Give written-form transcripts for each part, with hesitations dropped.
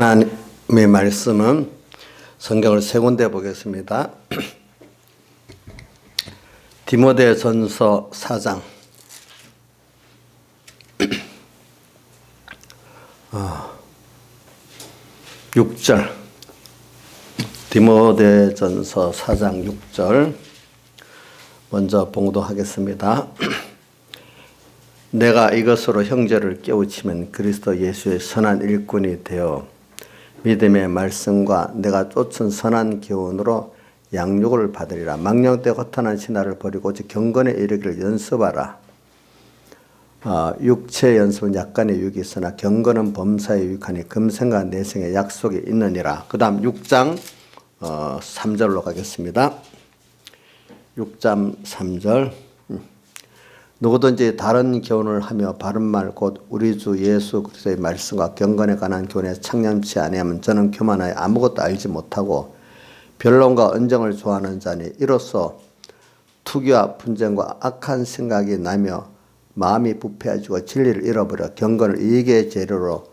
하나님의 말씀은 성경을 세 군데 보겠습니다. 디모데전서 4장 6절, 디모데전서 4장 6절 먼저 봉독하겠습니다. 내가 이것으로 형제를 깨우치면 그리스도 예수의 선한 일꾼이 되어 믿음의 말씀과 내가 쫓은 선한 교훈으로 양육을 받으리라. 망령되 허탄한 신화를 버리고 오직 경건에 이르기를 연습하라. 육체 연습은 약간의 유익이 있으나 경건은 범사에 유익하니 금생과 내생에 약속이 있느니라. 그 다음 6장 3절로 가겠습니다. 6장 3절. 누구든지 다른 교훈을 하며 바른 말 곧 우리 주 예수 그리스도의 말씀과 경건에 관한 교훈에 창념치 아니하면 저는 교만하여 아무것도 알지 못하고 변론과 언정을 좋아하는 자니 이로써 투기와 분쟁과 악한 생각이 나며 마음이 부패해지고 진리를 잃어버려 경건을 이익의 재료로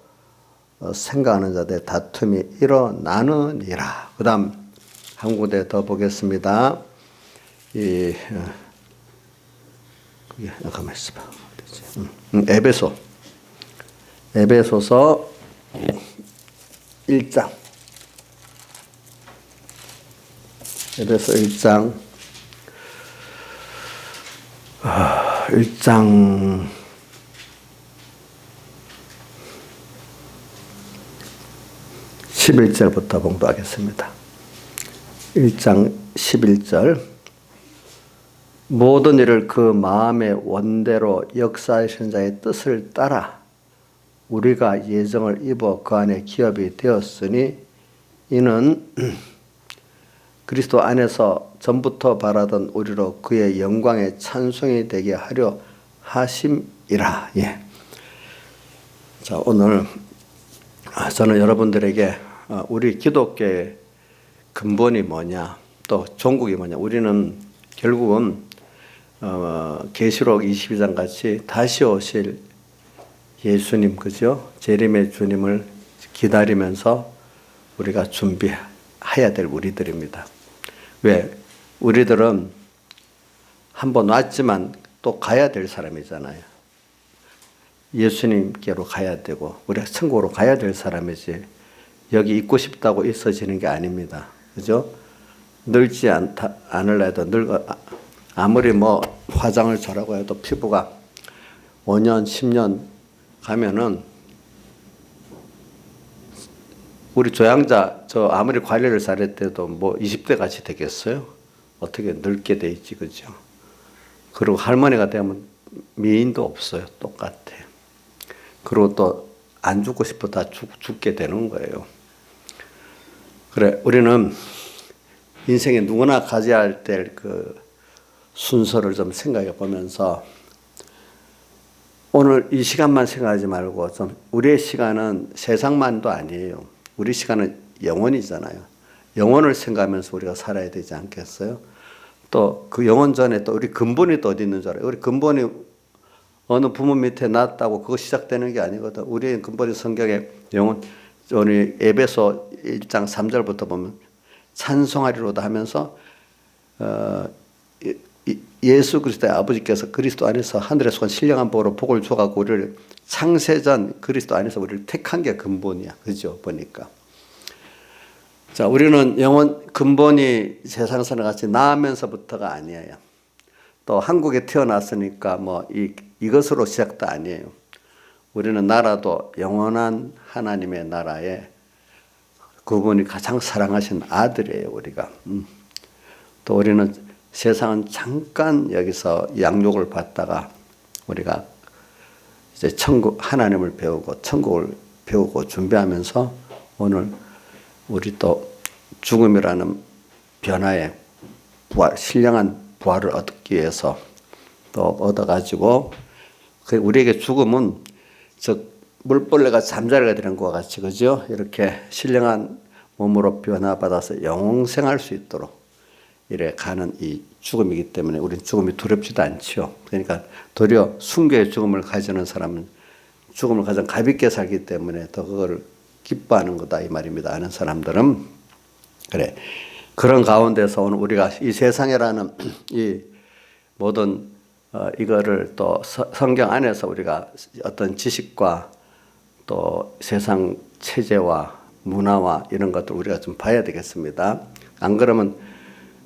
생각하는 자들의 다툼이 일어나느니라. 그 다음 한 군데 더 보겠습니다. 잠깐만 있어봐. 에베소서 1장. 에베소 1장 11절부터 봉독하겠습니다. 1장 11절. 모든 일을 그 마음의 원대로 역사하신 자의 뜻을 따라 우리가 예정을 입어 그 안에 기업이 되었으니 이는 그리스도 안에서 전부터 바라던 우리로 그의 영광의 찬송이 되게 하려 하심이라. 예. 자, 오늘 저는 여러분들에게 우리 기독교의 근본이 뭐냐, 또 종국이 뭐냐. 우리는 결국은 계시록 22장 같이 다시 오실 예수님, 그죠? 재림의 주님을 기다리면서 우리가 준비해야 될 우리들입니다. 왜? 우리들은 한번 왔지만 또 가야 될 사람이잖아요. 예수님께로 가야 되고 우리가 천국으로 가야 될 사람이지 여기 있고 싶다고 있어지는 게 아닙니다. 그죠? 늙지 않으려 해도 아무리 뭐 화장을 잘하고 해도 피부가 5년, 10년 가면은 우리 조향자 아무리 관리를 잘했대도 뭐 20대 같이 되겠어요? 어떻게 늙게 돼 있지, 그죠? 그리고 할머니가 되면 미인도 없어요. 똑같아요. 그리고 또 안 죽고 싶어 다 죽게 되는 거예요. 그래, 우리는 인생에 누구나 가져야 될 그 순서를 좀 생각해 보면서 오늘 이 시간만 생각하지 말고 좀 우리의 시간은 세상만도 아니에요. 우리 시간은 영원이잖아요. 영원을 생각하면서 우리가 살아야 되지 않겠어요? 또 그 영원 전에 또 우리 근본이 또 어디 있는 줄 알아요? 우리 근본이 어느 부모 밑에 났다고 그거 시작되는 게 아니거든. 우리의 근본이 성경에 영원, 우리 에베소 1장 3절부터 보면 찬송하리로다 하면서 예수 그리스도의 아버지께서 그리스도 안에서 하늘에 속한 신령한 복으로 복을 줘가지고 우리를 창세전 그리스도 안에서 우리를 택한 게 근본이야. 그죠? 보니까. 자, 우리는 영원 근본이 세상사는 같이 나면서부터가 아니에요. 또 한국에 태어났으니까 뭐 이것으로 시작도 아니에요. 우리는 나라도 영원한 하나님의 나라에 그분이 가장 사랑하신 아들이에요, 우리가. 또 우리는 세상은 잠깐 여기서 양육을 받다가 우리가 이제 천국, 하나님을 배우고 천국을 배우고 준비하면서 오늘 우리 또 죽음이라는 변화의 부활, 신령한 부활을 얻기 위해서 또 얻어가지고 우리에게 죽음은 물벌레가 잠자리가 되는 것과 같이, 그죠? 이렇게 신령한 몸으로 변화받아서 영생할 수 있도록 이래 가는 이 죽음이기 때문에 우리는 죽음이 두렵지도 않죠. 그러니까 도리어 순교의 죽음을 가지는 사람은 죽음을 가장 가볍게 살기 때문에 더 그걸 기뻐하는 거다 이 말입니다. 아는 사람들은. 그래. 그런 가운데서 오늘 우리가 이 세상이라는 이 모든 이거를 또 성경 안에서 우리가 어떤 지식과 또 세상 체제와 문화와 이런 것들 우리가 좀 봐야 되겠습니다. 안 그러면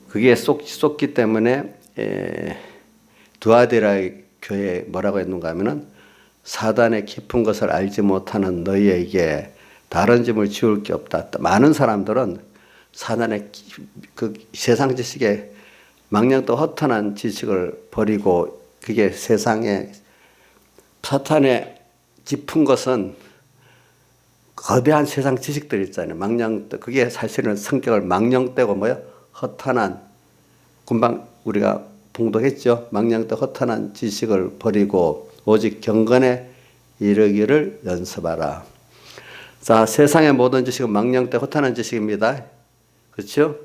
그게 쏟기 때문에 두아디라 교회에 뭐라고 했는가 하면은 사단의 깊은 것을 알지 못하는 너희에게 다른 짐을 지울 게 없다. 많은 사람들은 사단의 그 세상 지식에 망령도 허탄한 지식을 버리고 그게 세상에 사탄의 깊은 것은 거대한 세상 지식들 있잖아요. 망령도 그게 사실은 성격을 망령되고 뭐요? 허탄한 금방 우리가 봉독했죠. 망령도 허탄한 지식을 버리고 오직 경건에 이르기를 연습하라. 자, 세상의 모든 지식은 망령되 허탄한 지식입니다. 그렇죠?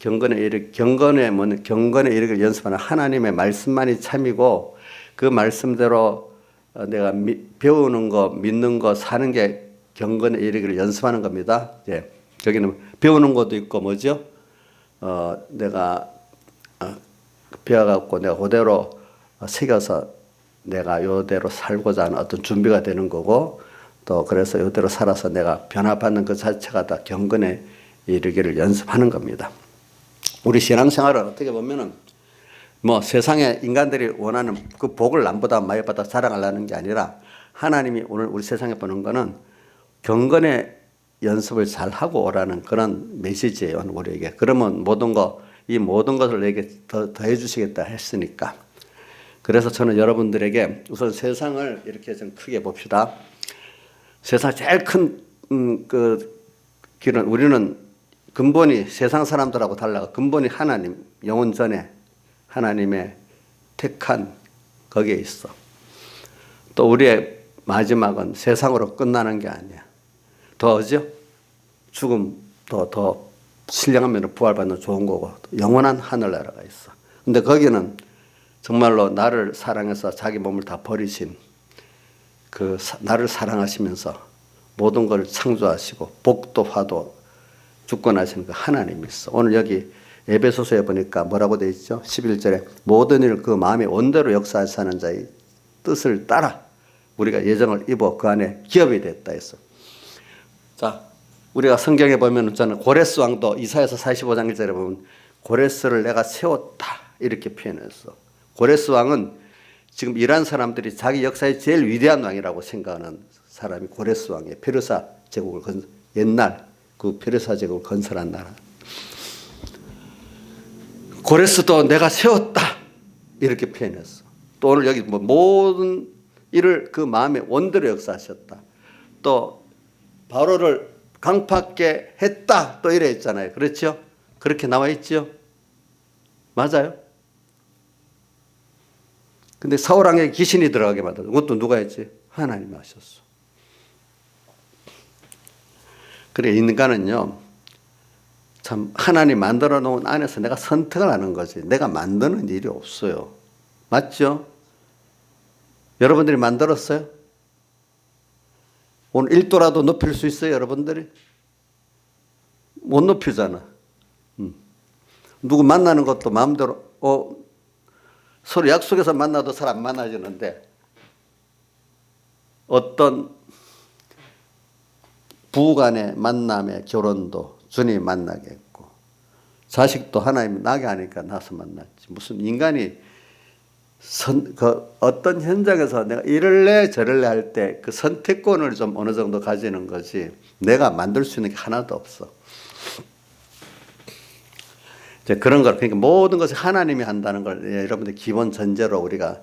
경건에 이르기를 연습하는 하나님의 말씀만이 참이고 그 말씀대로 내가 배우는 거, 믿는 거, 사는 게 경건에 이르기를 연습하는 겁니다. 예. 여기는 배우는 것도 있고 뭐죠? 내가 배워갖고 내가 그대로 새겨서 내가 요대로 살고자 하는 어떤 준비가 되는 거고 또 그래서 요대로 살아서 내가 변화받는 그 자체가 다 경건에 이르기를 연습하는 겁니다. 우리 신앙생활은 어떻게 보면은 뭐 세상에 인간들이 원하는 그 복을 남보다 많이 받아 자랑하려는 게 아니라 하나님이 오늘 우리 세상에 보는 거는 경건의 연습을 잘 하고 오라는 그런 메시지예요, 우리에게. 그러면 이 모든 것을 내게 더해 주시겠다 했으니까. 그래서 저는 여러분들에게 우선 세상을 이렇게 좀 크게 봅시다. 세상 제일 큰 그 길은 우리는 근본이 세상 사람들하고 달라가 근본이 하나님, 영원 전에 하나님의 택한 거기에 있어. 또 우리의 마지막은 세상으로 끝나는 게 아니야. 더죠? 죽음 더 신령하면 부활받는 좋은 거고 영원한 하늘나라가 있어. 근데 거기는 정말로 나를 사랑해서 자기 몸을 다 버리신 그 나를 사랑하시면서 모든 걸 창조하시고 복도 화도 주권하시는 그 하나님이 있어. 오늘 여기 에베소서에 보니까 뭐라고 되어 있죠? 11절에 모든 일 그 마음의 원대로 역사하시는 자의 뜻을 따라 우리가 예정을 입어 그 안에 기업이 됐다 했어. 자, 우리가 성경에 보면 저는 고레스 왕도 이사야서 45장 1절에 보면 고레스를 내가 세웠다 이렇게 표현했어. 고레스 왕은 지금 이란 사람들이 자기 역사의 제일 위대한 왕이라고 생각하는 사람이 고레스 왕이에요. 페르사 제국을 옛날 그 페르사 제국을 건설한 나라. 고레스도 내가 세웠다 이렇게 표현했어. 또 오늘 여기 뭐 모든 일을 그 마음의 원대로 역사하셨다. 또 바로를 강팍게 했다 또 이래 있잖아요. 그렇죠? 그렇게 나와 있죠? 맞아요? 근데 사울 왕에게 귀신이 들어가게 만들었어. 그것도 누가 했지? 하나님이 하셨어. 그래 인간은요 참 하나님 만들어 놓은 안에서 내가 선택을 하는 거지 내가 만드는 일이 없어요. 맞죠? 여러분들이 만들었어요? 오늘 1도라도 높일 수 있어요 여러분들이? 못 높이잖아. 누구 만나는 것도 마음대로 서로 약속해서 만나도 잘 안 만나지는데 어떤 부부간의 만남의 결혼도 주님이 나게 했고 자식도 하나님이 나게 하니까 나서 만났지. 무슨 인간이 어떤 현장에서 내가 이럴래 저럴래 할 때 그 선택권을 좀 어느 정도 가지는 거지 내가 만들 수 있는 게 하나도 없어. 이제 그런 걸 그러니까 모든 것을 하나님이 한다는 걸 여러분들 기본 전제로 우리가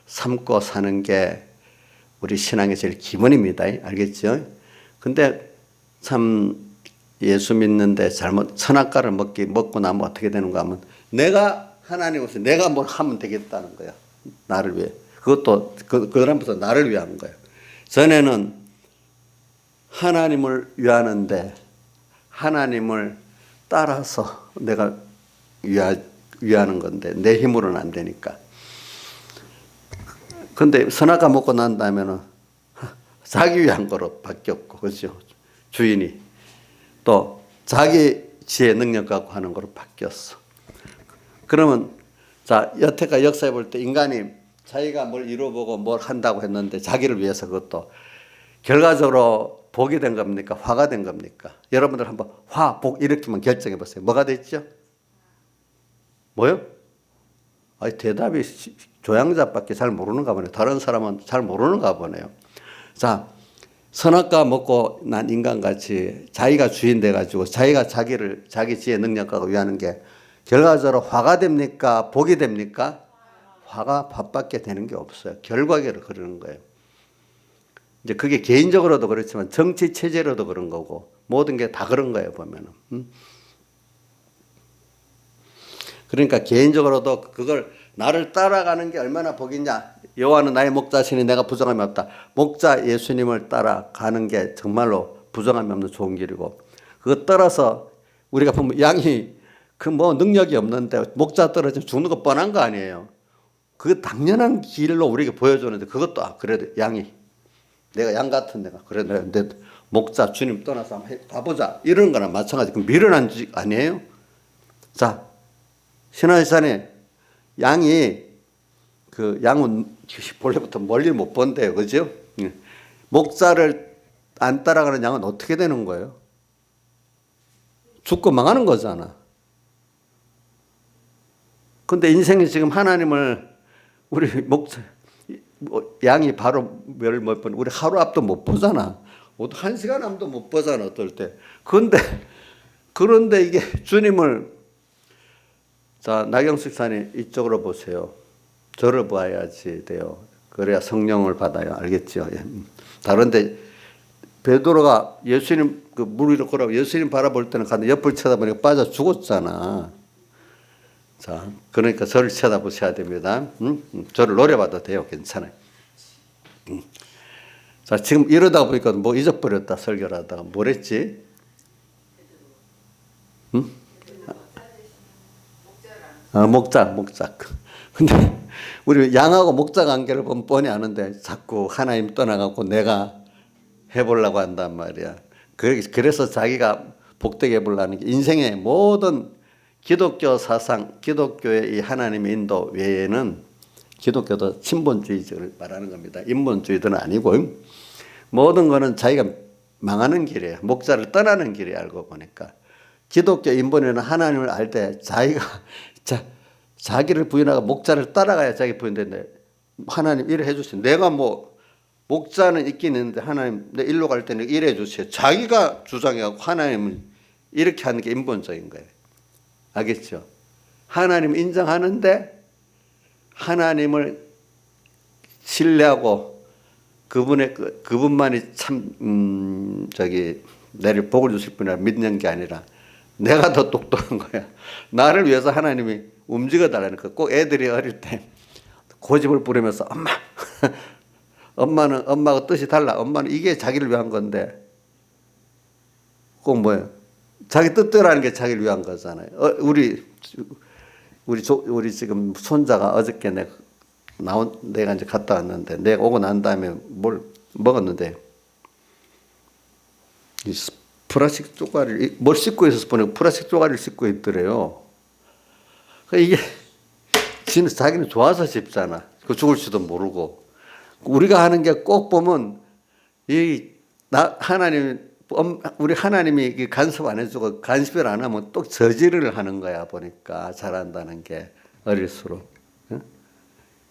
삼고 사는 게 우리 신앙의 제일 기본입니다. 알겠죠? 근데 참 예수 믿는데 잘못 선악과를 먹고 나면 어떻게 되는가 하면 내가 하나님으로서 내가 뭘 하면 되겠다는 거야. 나를 위해. 그것도 그 사람부터 나를 위한 거야. 전에는 하나님을 위하는데 하나님을 따라서 내가 위하는 건데 내 힘으로는 안 되니까. 근데 선악과 먹고 난 다음에는 자기 위한 거로 바뀌었고, 그렇죠? 주인이 또 자기 지혜 능력 갖고 하는 거로 바뀌었어. 그러면 자, 여태까지 역사에 볼 때 인간이 자기가 뭘 이루어보고 뭘 한다고 했는데 자기를 위해서 그것도 결과적으로 복이 된 겁니까? 화가 된 겁니까? 여러분들 한번 화, 복 이렇게만 결정해 보세요. 뭐가 됐죠? 뭐요? 아니, 대답이 조향자밖에 잘 모르는가 보네요. 다른 사람은 잘 모르는가 보네요. 자, 선악과 먹고 난 인간같이 자기가 주인 돼가지고 자기가 자기 지혜 능력 갖고 위하는 게 결과적으로 화가 됩니까? 복이 됩니까? 화가 밥밖에 되는 게 없어요. 결과계를 그러는 거예요. 이제 그게 개인적으로도 그렇지만 정치 체제로도 그런 거고 모든 게 다 그런 거예요, 보면은. 그러니까 개인적으로도 그걸 나를 따라가는 게 얼마나 복이냐. 여호와는 나의 목자시니 내가 부정함이 없다. 목자 예수님을 따라가는 게 정말로 부정함이 없는 좋은 길이고, 그거 따라서 우리가 보면 양이 그 뭐 능력이 없는데 목자 떨어지면 죽는 거 뻔한 거 아니에요. 그 당연한 길로 우리에게 보여주는데 그것도 그래도 양이 내가 양 같은 내가 그래 내 목자 주님 떠나서 한번 가보자 이런 거나 마찬가지. 그 미련한 지 아니에요? 자, 신화시산에 양이 그 양은 본래부터 멀리 못 본대요, 그죠? 목자를 안 따라가는 양은 어떻게 되는 거예요? 죽고 망하는 거잖아. 근데 인생이 지금 하나님을 우리 목자 양이 바로 몇 번 우리 하루 앞도 못 보잖아. 한 시간 앞도 못 보잖아, 어떨 때. 그런데 이게 주님을 자, 나경식 사님 이쪽으로 보세요. 저를 봐야지 돼요. 그래야 성령을 받아요. 알겠죠? 예. 다른데 베드로가 예수님 그 물 위로 걸어 예수님 바라볼 때는 가는데 옆을 쳐다보니까 빠져 죽었잖아. 자, 그러니까 저를 쳐다보셔야 됩니다. 저를 노려봐도 돼요. 괜찮아요. 자, 지금 이러다 보니까 뭐 잊어버렸다. 설교를 하다가 뭘 했지? 목자. 근데 우리 양하고 목자 관계를 보면 뻔히 아는데 자꾸 하나님 떠나가고 내가 해보려고 한단 말이야. 그래서 자기가 복되게 해보려는 게 인생의 모든 기독교 사상, 기독교의 이 하나님의 인도 외에는 기독교도 친본주의를 말하는 겁니다. 인본주의도 아니고 모든 거는 자기가 망하는 길이에요. 목자를 떠나는 길이에요. 알고 보니까. 기독교 인본에는 하나님을 알 때 자기를 부인하고 목자를 따라가야 자기 부인되는데 하나님 이래 해주세요. 내가 뭐 목자는 있긴 있는데 하나님 내 일로 갈 때는 이래 해주세요. 자기가 주장해갖고 하나님을 이렇게 하는 게 인본적인 거예요. 알겠죠? 하나님 인정하는데 하나님을 신뢰하고 그분만이 참 내를 복을 주실 분이라 믿는 게 아니라 내가 더 똑똑한 거야. 나를 위해서 하나님이 움직여 달라는 거. 꼭 애들이 어릴 때 고집을 부리면서 엄마는 엄마가 뜻이 달라. 엄마는 이게 자기를 위한 건데 꼭 뭐예요? 자기 뜻대로라는 게 자기를 위한 거잖아요. 우리 지금 손자가 어저께 내가 이제 갔다 왔는데 내가 오고 난 다음에 뭘 먹었는데 플라스틱 쪼가리를 뭘 씻고 있어서 보니까 플라스틱 쪼가리를 씻고 있더래요. 이게 자기는 좋아서 씹잖아. 그 죽을지도 모르고. 우리가 하는 게 꼭 보면 우리 하나님이 간섭 안 해주고 간섭을 안 하면 또 저지를 하는 거야. 보니까 잘한다는 게 어릴수록.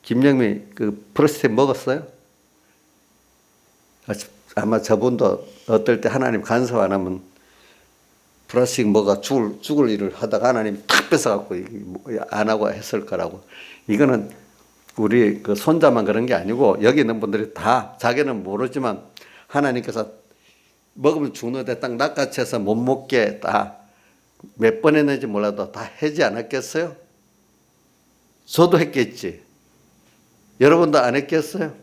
김영미 그 플라스틱 먹었어요? 아마 저분도 어떨 때 하나님 간섭 안 하면 플라스틱 먹어 죽을 일을 하다가 하나님 탁 뺏어갖고 안 하고 했을 거라고. 이거는 우리 그 손자만 그런 게 아니고 여기 있는 분들이 다 자기는 모르지만 하나님께서 먹으면 죽는데 딱 낚아채서 못 먹게 다 몇 번 했는지 몰라도 다 하지 않았겠어요? 저도 했겠지. 여러분도 안 했겠어요?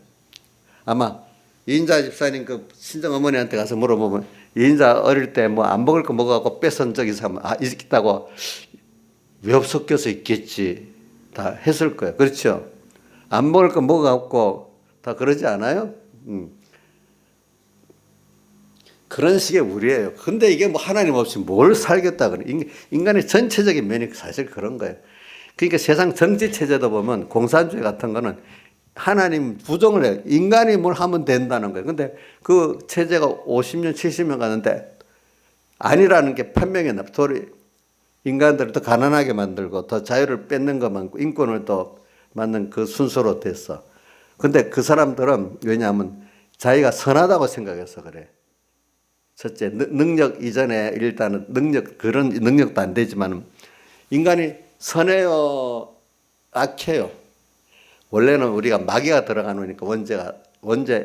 아마 이인자 집사님 그 친정 어머니한테 가서 물어보면 이인자 어릴 때 뭐 안 먹을 거 먹어갖고 뺏은 적이 있으면 있다고 왜 섞여서 있겠지. 다 했을 거예요. 그렇죠? 안 먹을 거 먹어갖고 다 그러지 않아요? 그런 식의 우리예요. 근데 이게 뭐 하나님 없이 뭘 살겠다 그래. 인간의 전체적인 면이 사실 그런 거예요. 그러니까 세상 정치 체제도 보면 공산주의 같은 거는 하나님 부정을 해요. 인간이 뭘 하면 된다는 거예요. 근데 그 체제가 50년, 70년 가는데 아니라는 게 판명이 나. 인간들을 더 가난하게 만들고 더 자유를 뺏는 것만, 인권을 더 맞는 그 순서로 됐어. 근데 그 사람들은 왜냐하면 자기가 선하다고 생각해서 그래. 첫째, 능력 이전에 일단은 그런 능력도 안 되지만 인간이 선해요, 악해요. 원래는 우리가 마귀가 들어가 놓으니까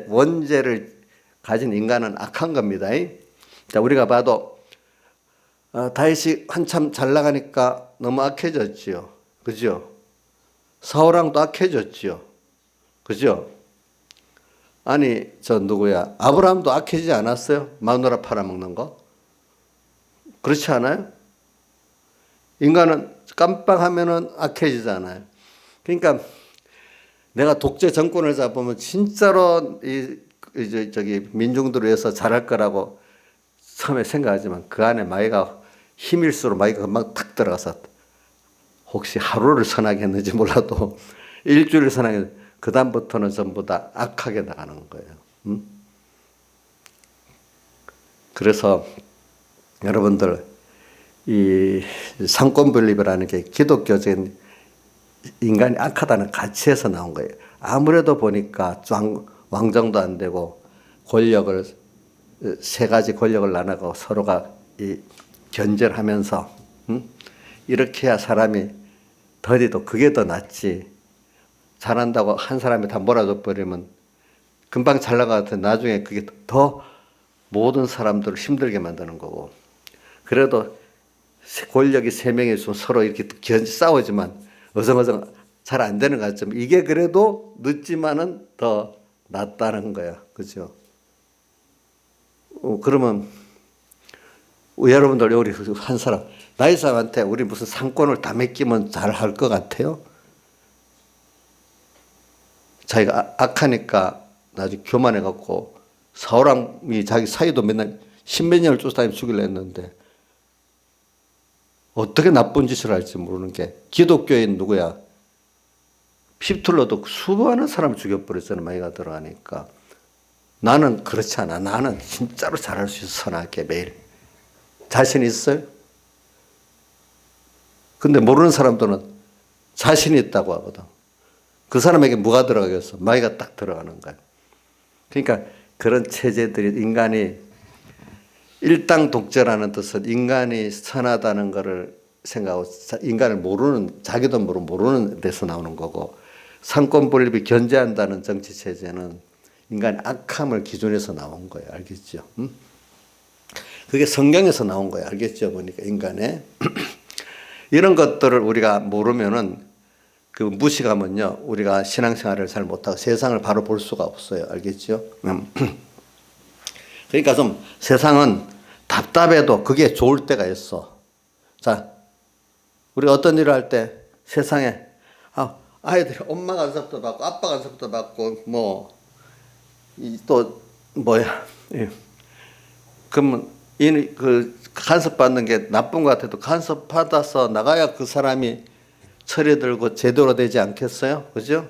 원죄를 가진 인간은 악한 겁니다. 자, 우리가 봐도 다윗이 한참 잘 나가니까 너무 악해졌지요. 그죠? 사울왕도 악해졌지요. 그죠? 아니, 누구야? 아브라함도 악해지지 않았어요? 마누라 팔아먹는 거? 그렇지 않아요? 인간은 깜빡하면은 악해지잖아요. 그러니까 내가 독재 정권을 잡으면 진짜로 민중들을 위해서 잘할 거라고 처음에 생각하지만 그 안에 마귀가 힘일수록 마귀가 금방 탁 들어가서 혹시 하루를 선하게 했는지 몰라도 일주일을 선하게 했는지 그 다음부터는 전부 다 악하게 나가는 거예요. 그래서 여러분들 이 상권분립이라는 게 기독교적인 인간이 악하다는 가치에서 나온 거예요. 아무래도 보니까 왕정도 안 되고 권력을 세 가지 권력을 나누고 서로가 견제하면서 이렇게 해야 사람이 더디도 그게 더 낫지. 잘한다고 한 사람이 다 몰아줘 버리면 금방 잘 나가도 나중에 그게 더 모든 사람들을 힘들게 만드는 거고. 그래도 권력이 세 명이 있으면 서로 이렇게 싸우지만 어성어성 잘 안 되는 것 같지만 이게 그래도 늦지만은 더 낫다는 거야. 그죠? 그러면 여러분들 우리 한 사람 나이 사람한테 우리 무슨 상권을 다 맡기면 잘 할 것 같아요? 자기가 악하니까 나중에 교만해갖고 사울왕이 자기 사이도 맨날 십몇 년을 쫓아다니며 죽이려 했는데 어떻게 나쁜 짓을 할지 모르는 게 기독교인 누구야? 히틀러도 수많은 사람을 죽여버렸잖아요. 마귀가 들어가니까. 나는 그렇지 않아. 나는 진짜로 잘할 수 있어. 선하게 매일. 자신 있어요? 근데 모르는 사람들은 자신이 있다고 하거든. 그 사람에게 뭐가 들어가겠어? 마귀가 딱 들어가는 거야. 그러니까 그런 체제들이 인간이 일당 독재라는 뜻은 인간이 선하다는 것을 생각하고 인간을 모르는, 자기도 모르는 데서 나오는 거고, 상권 분립이 견제한다는 정치 체제는 인간의 악함을 기준해서 나온 거예요. 알겠죠? 그게 성경에서 나온 거예요. 알겠죠? 보니까 인간의 이런 것들을 우리가 모르면은 그 무식하면요, 우리가 신앙생활을 잘 못하고 세상을 바로 볼 수가 없어요. 알겠죠? 그러니까 좀 세상은 답답해도 그게 좋을 때가 있어. 자, 우리가 어떤 일을 할 때 세상에 아이들이 엄마 간섭도 받고 아빠 간섭도 받고 그러면 그 간섭 받는 게 나쁜 것 같아도 간섭 받아서 나가야 그 사람이 철이 들고 제대로 되지 않겠어요? 그죠?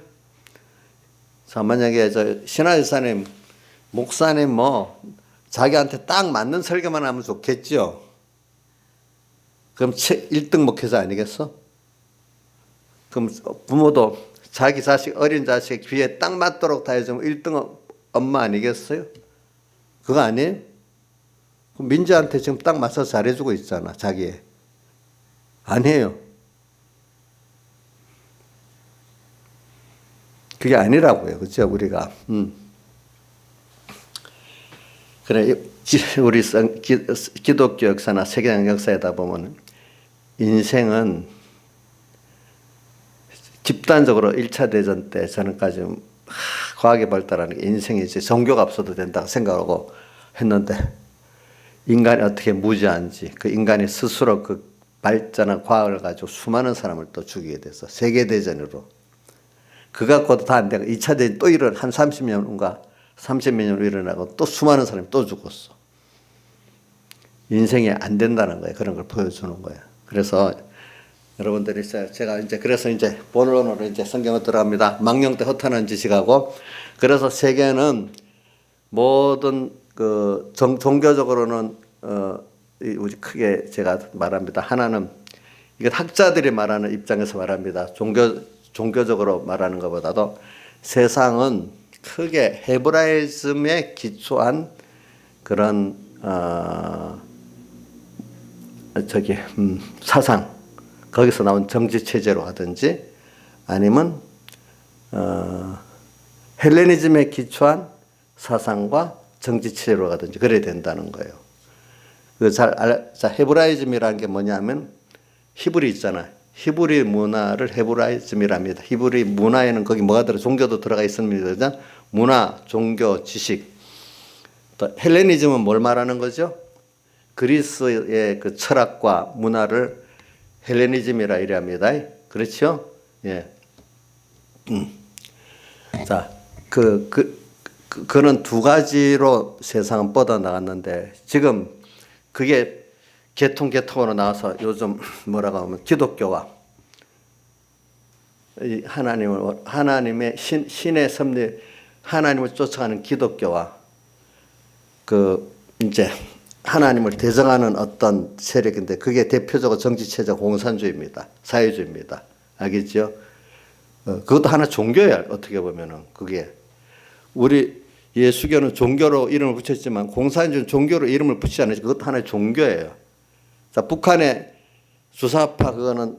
자, 만약에 신하지사님, 목사님 자기한테 딱 맞는 설교만 하면 좋겠죠? 그럼 1등 목회자 아니겠어? 그럼 부모도 자기 자식, 어린 자식 귀에 딱 맞도록 다 해주면 1등 엄마 아니겠어요? 그거 아니에요? 민지한테 지금 딱 맞춰서 잘해주고 있잖아, 자기. 아니에요. 그게 아니라고요. 그죠? 우리가. 그래, 우리 기독교 역사나 세계적 역사에다 보면 인생은 집단적으로 1차 대전 때 저는까지 과학이 발달하는 게 인생이 이제 종교가 없어도 된다고 생각하고 했는데 인간이 어떻게 무지한지 그 인간이 스스로 그 발전한 과학을 가지고 수많은 사람을 또 죽이게 돼서 세계대전으로 그 갖고도 다 안 되고 2차 대전 또 한 30년인가 30몇 년 일어나고 또 수많은 사람이 또 죽었어. 인생이 안 된다는 거예요. 그런 걸 보여주는 거예요. 그래서 여러분들이 제가 이제 그래서 이제 본론으로 이제 성경을 들어갑니다. 망령되 허탄한 지식하고 그래서 세계는 모든 그 종교적으로는 우리 크게 제가 말합니다. 하나는 이건 학자들이 말하는 입장에서 말합니다. 종교적으로 말하는 것보다도 세상은 크게 헤브라이즘에 기초한 그런 사상 거기서 나온 정치 체제로 하든지 아니면 헬레니즘에 기초한 사상과 정치 체제로 가든지 그래야 된다는 거예요. 헤브라이즘이라는 게 뭐냐면 히브리 있잖아요. 히브리 문화를 헤브라이즘이랍니다. 히브리 문화에는 거기 뭐가 들어? 종교도 들어가 있습니다. 문화, 종교, 지식. 또 헬레니즘은 뭘 말하는 거죠? 그리스의 그 철학과 문화를 헬레니즘이라 이래합니다. 그렇죠? 예. 자, 그런 두 가지로 세상은 뻗어 나갔는데 지금 그게 계통으로 나와서 요즘 뭐라고 하면 기독교와 하나님의 신의 섭리, 하나님을 쫓아가는 기독교와 이제 하나님을 대적하는 어떤 세력인데 그게 대표적으로 정치체제 공산주의입니다. 사회주의입니다. 알겠죠? 그것도 하나 종교예요. 어떻게 보면은 그게 우리 예수교는 종교로 이름을 붙였지만 공산주의는 종교로 이름을 붙이지 않으니까 그것도 하나의 종교예요. 자, 북한의 주사파 그거는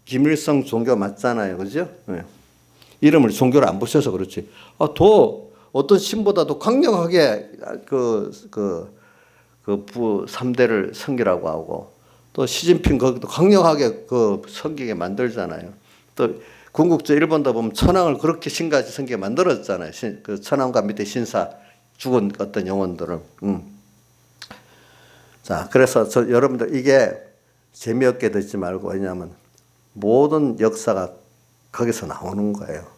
김일성 종교 맞잖아요. 그죠? 네. 이름을 종교로 안 붙여서 그렇지. 더 어떤 신보다도 강력하게 부 3대를 섬기라고 하고 또 시진핑 거기도 강력하게 섬기게 만들잖아요. 또 군국주 일본도 보면 천황을 그렇게 신까지 섬기게 만들었잖아요. 그 천황과 밑에 신사 죽은 어떤 영혼들을. 자, 그래서 여러분들 이게 재미없게 듣지 말고 왜냐하면 모든 역사가 거기서 나오는 거예요.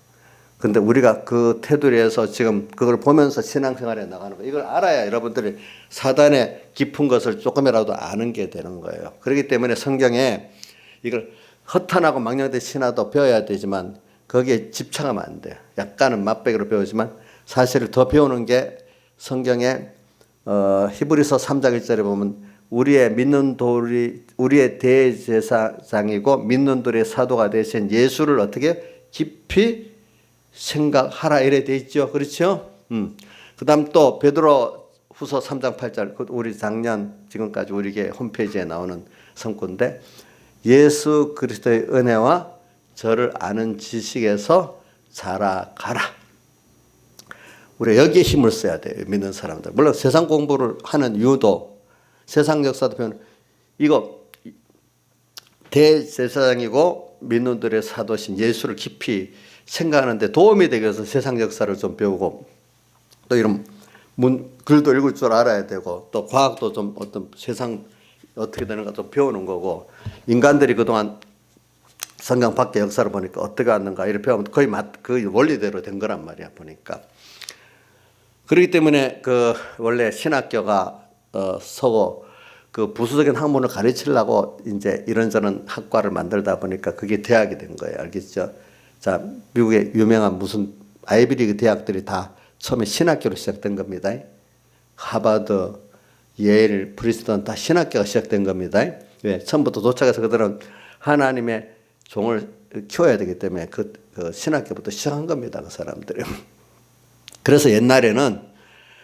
근데 우리가 그 테두리에서 지금 그걸 보면서 신앙생활에 나가는 거예요. 이걸 알아야 여러분들이 사단의 깊은 것을 조금이라도 아는 게 되는 거예요. 그렇기 때문에 성경에 이걸 허탄하고 망령된 신화도 배워야 되지만 거기에 집착하면 안 돼요. 약간은 맛배기로 배우지만 사실 더 배우는 게 성경에 히브리서 3장 1절에 보면 우리의 대제사장이고 믿는 돌의 사도가 되신 예수를 어떻게 깊이 생각하라 이래 돼 있죠. 그렇죠? 그다음 또 베드로 후서 3장 8절 우리 작년 지금까지 우리의 홈페이지에 나오는 성구인데 예수 그리스도의 은혜와 저를 아는 지식에서 자라가라. 우리가 여기에 힘을 써야 돼요. 믿는 사람들. 물론 세상 공부를 하는 이유도 세상 역사도 배우는 이거 대제사장이고 믿는들의 사도신 예수를 깊이 생각하는데 도움이 되기 위해서 세상 역사를 좀 배우고 또 이런 글도 읽을 줄 알아야 되고 또 과학도 좀 어떤 세상 어떻게 되는가 좀 배우는 거고 인간들이 그동안 성경 밖의 역사를 보니까 어떻게 왔는가 이렇게 배우면 거의 그 원리대로 된 거란 말이야 보니까. 그렇기 때문에 원래 신학교가 서고 그 부수적인 학문을 가르치려고 이제 이런저런 학과를 만들다 보니까 그게 대학이 된 거예요. 알겠죠? 자, 미국의 유명한 무슨 아이비리그 대학들이 다 처음에 신학교로 시작된 겁니다. 하버드, 예일, 프린스턴 다 신학교가 시작된 겁니다. 왜? 처음부터 도착해서 그들은 하나님의 종을 키워야 되기 때문에 그 신학교부터 시작한 겁니다. 그 사람들이. 그래서 옛날에는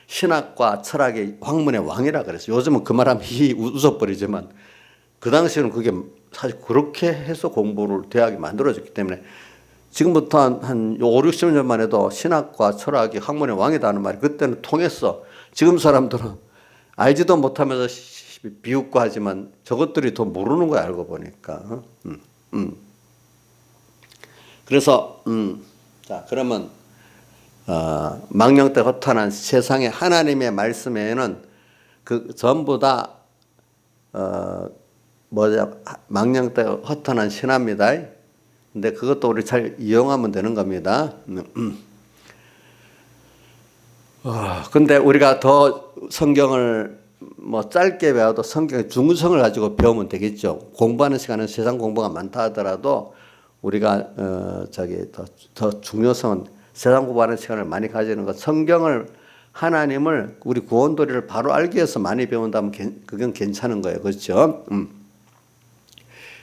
신학과 철학의 학문의 왕이라 그랬어요. 요즘은 그 말하면 웃어버리지만 그 당시에는 그게 사실 그렇게 해서 공부를 대학이 만들어졌기 때문에 지금부터 한 5, 60년만 해도 신학과 철학이 학문의 왕이다 하는 말이 그때는 통했어. 지금 사람들은 알지도 못하면서 비웃고 하지만 저것들이 더 모르는 거야 알고 보니까. 그래서 자 그러면 망령되 허탄한 세상의 하나님의 말씀에는 그 전부 다 망령되 허탄한 신화입니다. 근데 그것도 우리 잘 이용하면 되는 겁니다. 근데 우리가 더 성경을 뭐 짧게 배워도 성경의 중성을 가지고 배우면 되겠죠. 공부하는 시간은 세상 공부가 많다 하더라도 우리가 더 중요성은 세상 공부하는 시간을 많이 가지는 것. 성경을 하나님을 우리 구원도리를 바로 알기 위해서 많이 배운다면 그건 괜찮은 거예요. 그렇죠?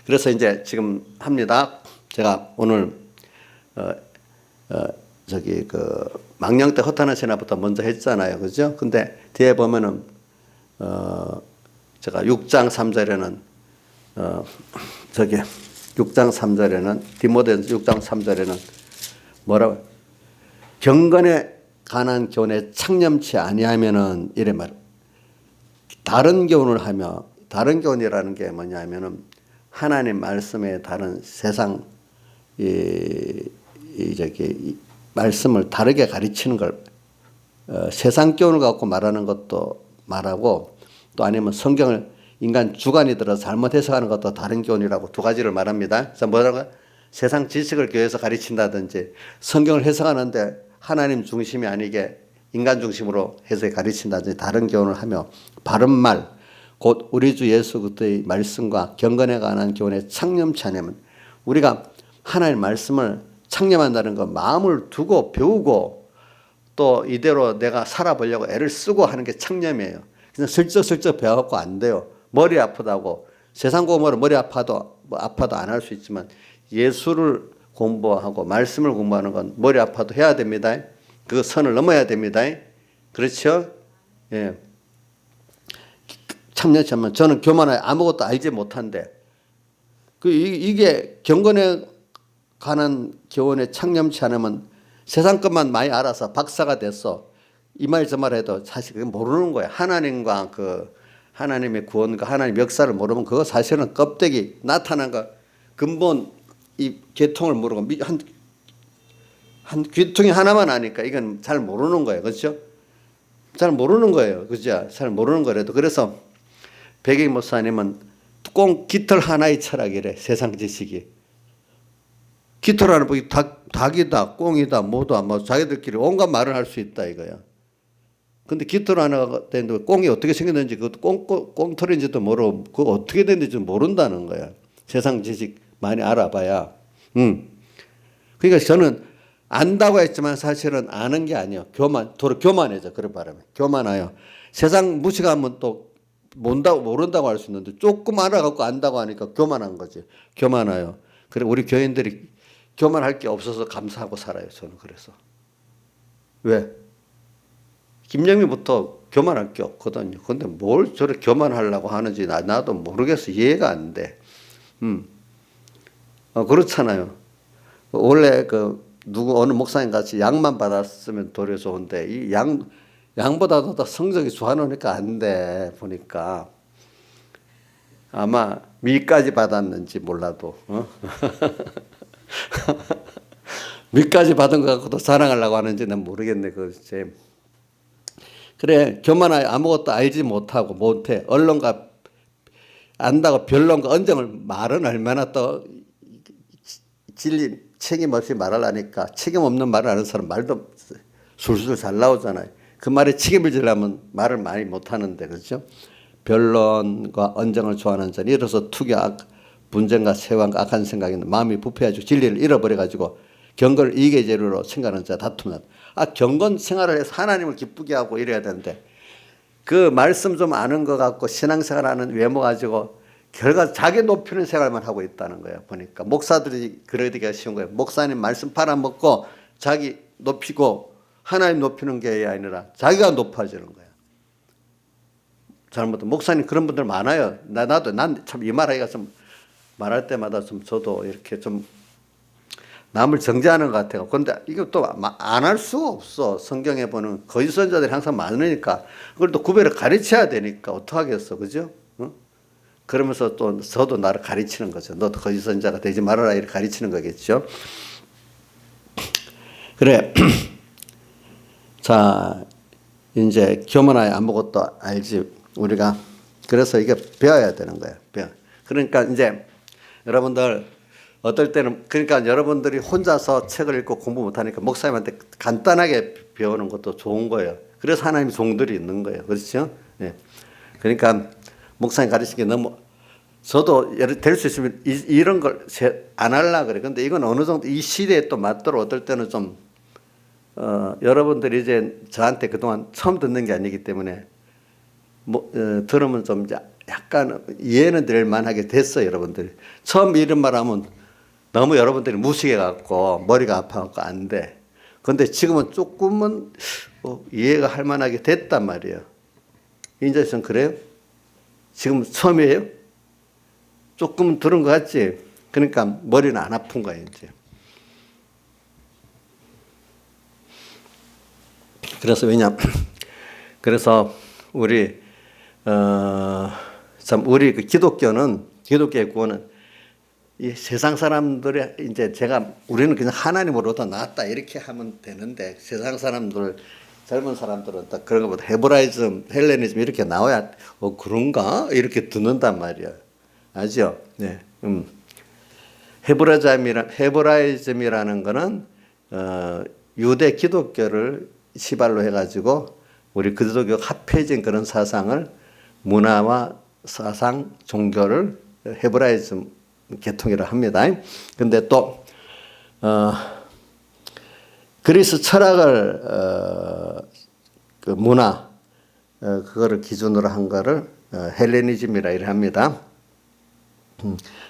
그래서 이제 지금 합니다. 제가 오늘 망령 때 허탄한 신화부터 먼저 했잖아요. 그죠? 근데 뒤에 보면은 제가 6장 3절에는 6장 3절에는 디모데전서 6장 3절에는 뭐라고 경건에 관한 교훈에 창념치 아니하면은 이래 말. 다른 교훈을 하며 다른 교훈이라는 게 뭐냐면은 하나님 말씀에 다른 세상 말씀을 다르게 가르치는 걸 세상 교훈을 갖고 말하는 것도 말하고 또 아니면 성경을 인간 주관이 들어 잘못 해석하는 것도 다른 교훈이라고 두 가지를 말합니다. 그래서 뭐라고 세상 지식을 교회에서 가르친다든지 성경을 해석하는데 하나님 중심이 아니게 인간 중심으로 해석해 가르친다든지 다른 교훈을 하며 바른 말 곧 우리 주 예수 그리스도의 말씀과 경건에 관한 교훈에 창념치 않으면 우리가 하나님 말씀을 창념한다는 건 마음을 두고 배우고 또 이대로 내가 살아보려고 애를 쓰고 하는 게 창념이에요. 그냥 슬쩍슬쩍 배워갖고 안 돼요. 머리 아프다고 세상 공부로 머리 아파도 안 할 수 있지만 예수를 공부하고 말씀을 공부하는 건 머리 아파도 해야 됩니다. 그 선을 넘어야 됩니다. 그렇죠? 예. 참여치 않으면 저는 교만하여 아무것도 알지 못한데 이게 경건에 관한 교훈에 창념치 않으면 세상 것만 많이 알아서 박사가 됐어. 이 말 저 말 해도 사실 그게 모르는 거야. 하나님과 하나님의 구원과 하나님의 역사를 모르면 그거 사실은 껍데기 나타난 거 근본 이 계통을 모르고 한 귀퉁이 하나만 아니까 이건 잘 모르는 거예요. 그렇죠? 잘 모르는 거예요. 그죠? 잘 모르는 거라도. 그래서 백익 목사님은 꼭 깃털 하나의 철학이래. 세상 지식이. 깃털 하나 보기 닭이다, 꽁이다, 뭐다, 뭐 자기들끼리 온갖 말을 할 수 있다 이거야. 근데 깃털 하나가 되는데 꽁이 어떻게 생겼는지 그것도 꽁털인지도 모르고 그거 어떻게 됐는지 모른다는 거야. 세상 지식 많이 알아봐야. 그러니까 저는 안다고 했지만 사실은 아는 게 아니에요. 교만해져. 그런 바람에. 교만해요. 세상 무식하면 또 모른다고 할 수 있는데 조금 알아갖고 안다고 하니까 교만한 거지. 교만해요. 그래 우리 교인들이 교만할 게 없어서 감사하고 살아요. 저는 그래서. 왜? 김영미부터 교만할 게 없거든요. 근데 뭘 저렇게 교만하려고 하는지 나도 모르겠어. 이해가 안 돼. 그렇잖아요. 원래 어느 목사님 같이 양만 받았으면 도리어 좋은데 이 양보다도 더 성적이 좋아놓으니까 안 돼. 보니까 아마 미까지 받았는지 몰라도 미까지 받은 것 갖고도 자랑하려고 하는지 난 모르겠네. 그렇지. 그래 교만하여 아무것도 알지 못해. 언론과 안다고 변론과 언정을 말은 얼마나 또 진리 책임 없이 말을 하니까 책임 없는 말을 하는 사람 말도 술술 잘 나오잖아요. 그 말에 책임을 지려면 말을 많이 못하는데 그렇죠. 변론과 언정을 좋아하는 자는 이로써 투격, 분쟁과 세왕과 악한 생각이 마음이 부패해지고 진리를 잃어버려가지고 경건을 이익의 재료로 생각하는 자 다툼은 경건 생활을 해서 하나님을 기쁘게 하고 이래야 되는데 그 말씀 좀 아는 것 같고 신앙생활하는 외모 가지고 결과 자기 높이는 생활만 하고 있다는 거예요. 보니까 목사들이 그러기가 쉬운 거예요. 목사님 말씀 팔아먹고 자기 높이고 하나님 높이는 게 아니라 자기가 높아지는 거예요. 잘못된 목사님 그런 분들 많아요. 난 참 이 말하기가 좀 말할 때마다 좀 저도 이렇게 좀 남을 정죄하는 것 같아요. 그런데 이거 또 안 할 수가 없어. 성경에 보는 거짓 선자들이 항상 많으니까 그걸 또 구별을 가르쳐야 되니까 어떡하겠어. 그죠? 그러면서 또 저도 나를 가르치는 거죠. 너도 거짓 선자가 되지 말아라 이렇게 가르치는 거겠죠. 그래. 자, 이제 교만하여 아무것도 알지 우리가 그래서 이게 배워야 되는 거예요. 그러니까 이제 여러분들 어떨 때는 그러니까 여러분들이 혼자서 책을 읽고 공부 못하니까 목사님한테 간단하게 배우는 것도 좋은 거예요. 그래서 하나님 종들이 있는 거예요. 그렇죠? 네. 그러니까 목사님 가르치는 게 너무 저도 될 수 있으면 이런 걸 안 하려고 그래. 근데 이건 어느 정도 이 시대에 또 맞도록 어떨 때는 좀 여러분들이 이제 저한테 그동안 처음 듣는 게 아니기 때문에 들으면 좀 약간 이해는 될 만하게 됐어요. 여러분들이 처음 이런 말 하면 너무 여러분들이 무식해 갖고 머리가 아파 갖고 안 돼. 근데 지금은 조금은 이해가 할 만하게 됐단 말이에요. 인자 씨는 그래요? 지금 처음이에요? 조금 들은 것 같지? 그러니까 머리는 안 아픈 거야 이제. 그래서 그래서 우리 참 우리 그 기독교의 구원은 이 세상 사람들의 이제 우리는 그냥 하나님으로부터 나왔다 이렇게 하면 되는데 세상 사람들 젊은 사람들은 딱 그런 것보다 헤브라이즘, 헬레니즘 이렇게 나와야 그런가 이렇게 듣는단 말이야. 알죠? 네. 헤브라이즘이라는 거는 유대 기독교를 시발로 해가지고 우리 기독교 합해진 그런 사상을 문화와 사상, 종교를 헤브라이즘 계통이라 합니다. 근데 또 그리스 철학을 그 문화 그거를 기준으로 한 거를 헬레니즘이라 이래 합니다.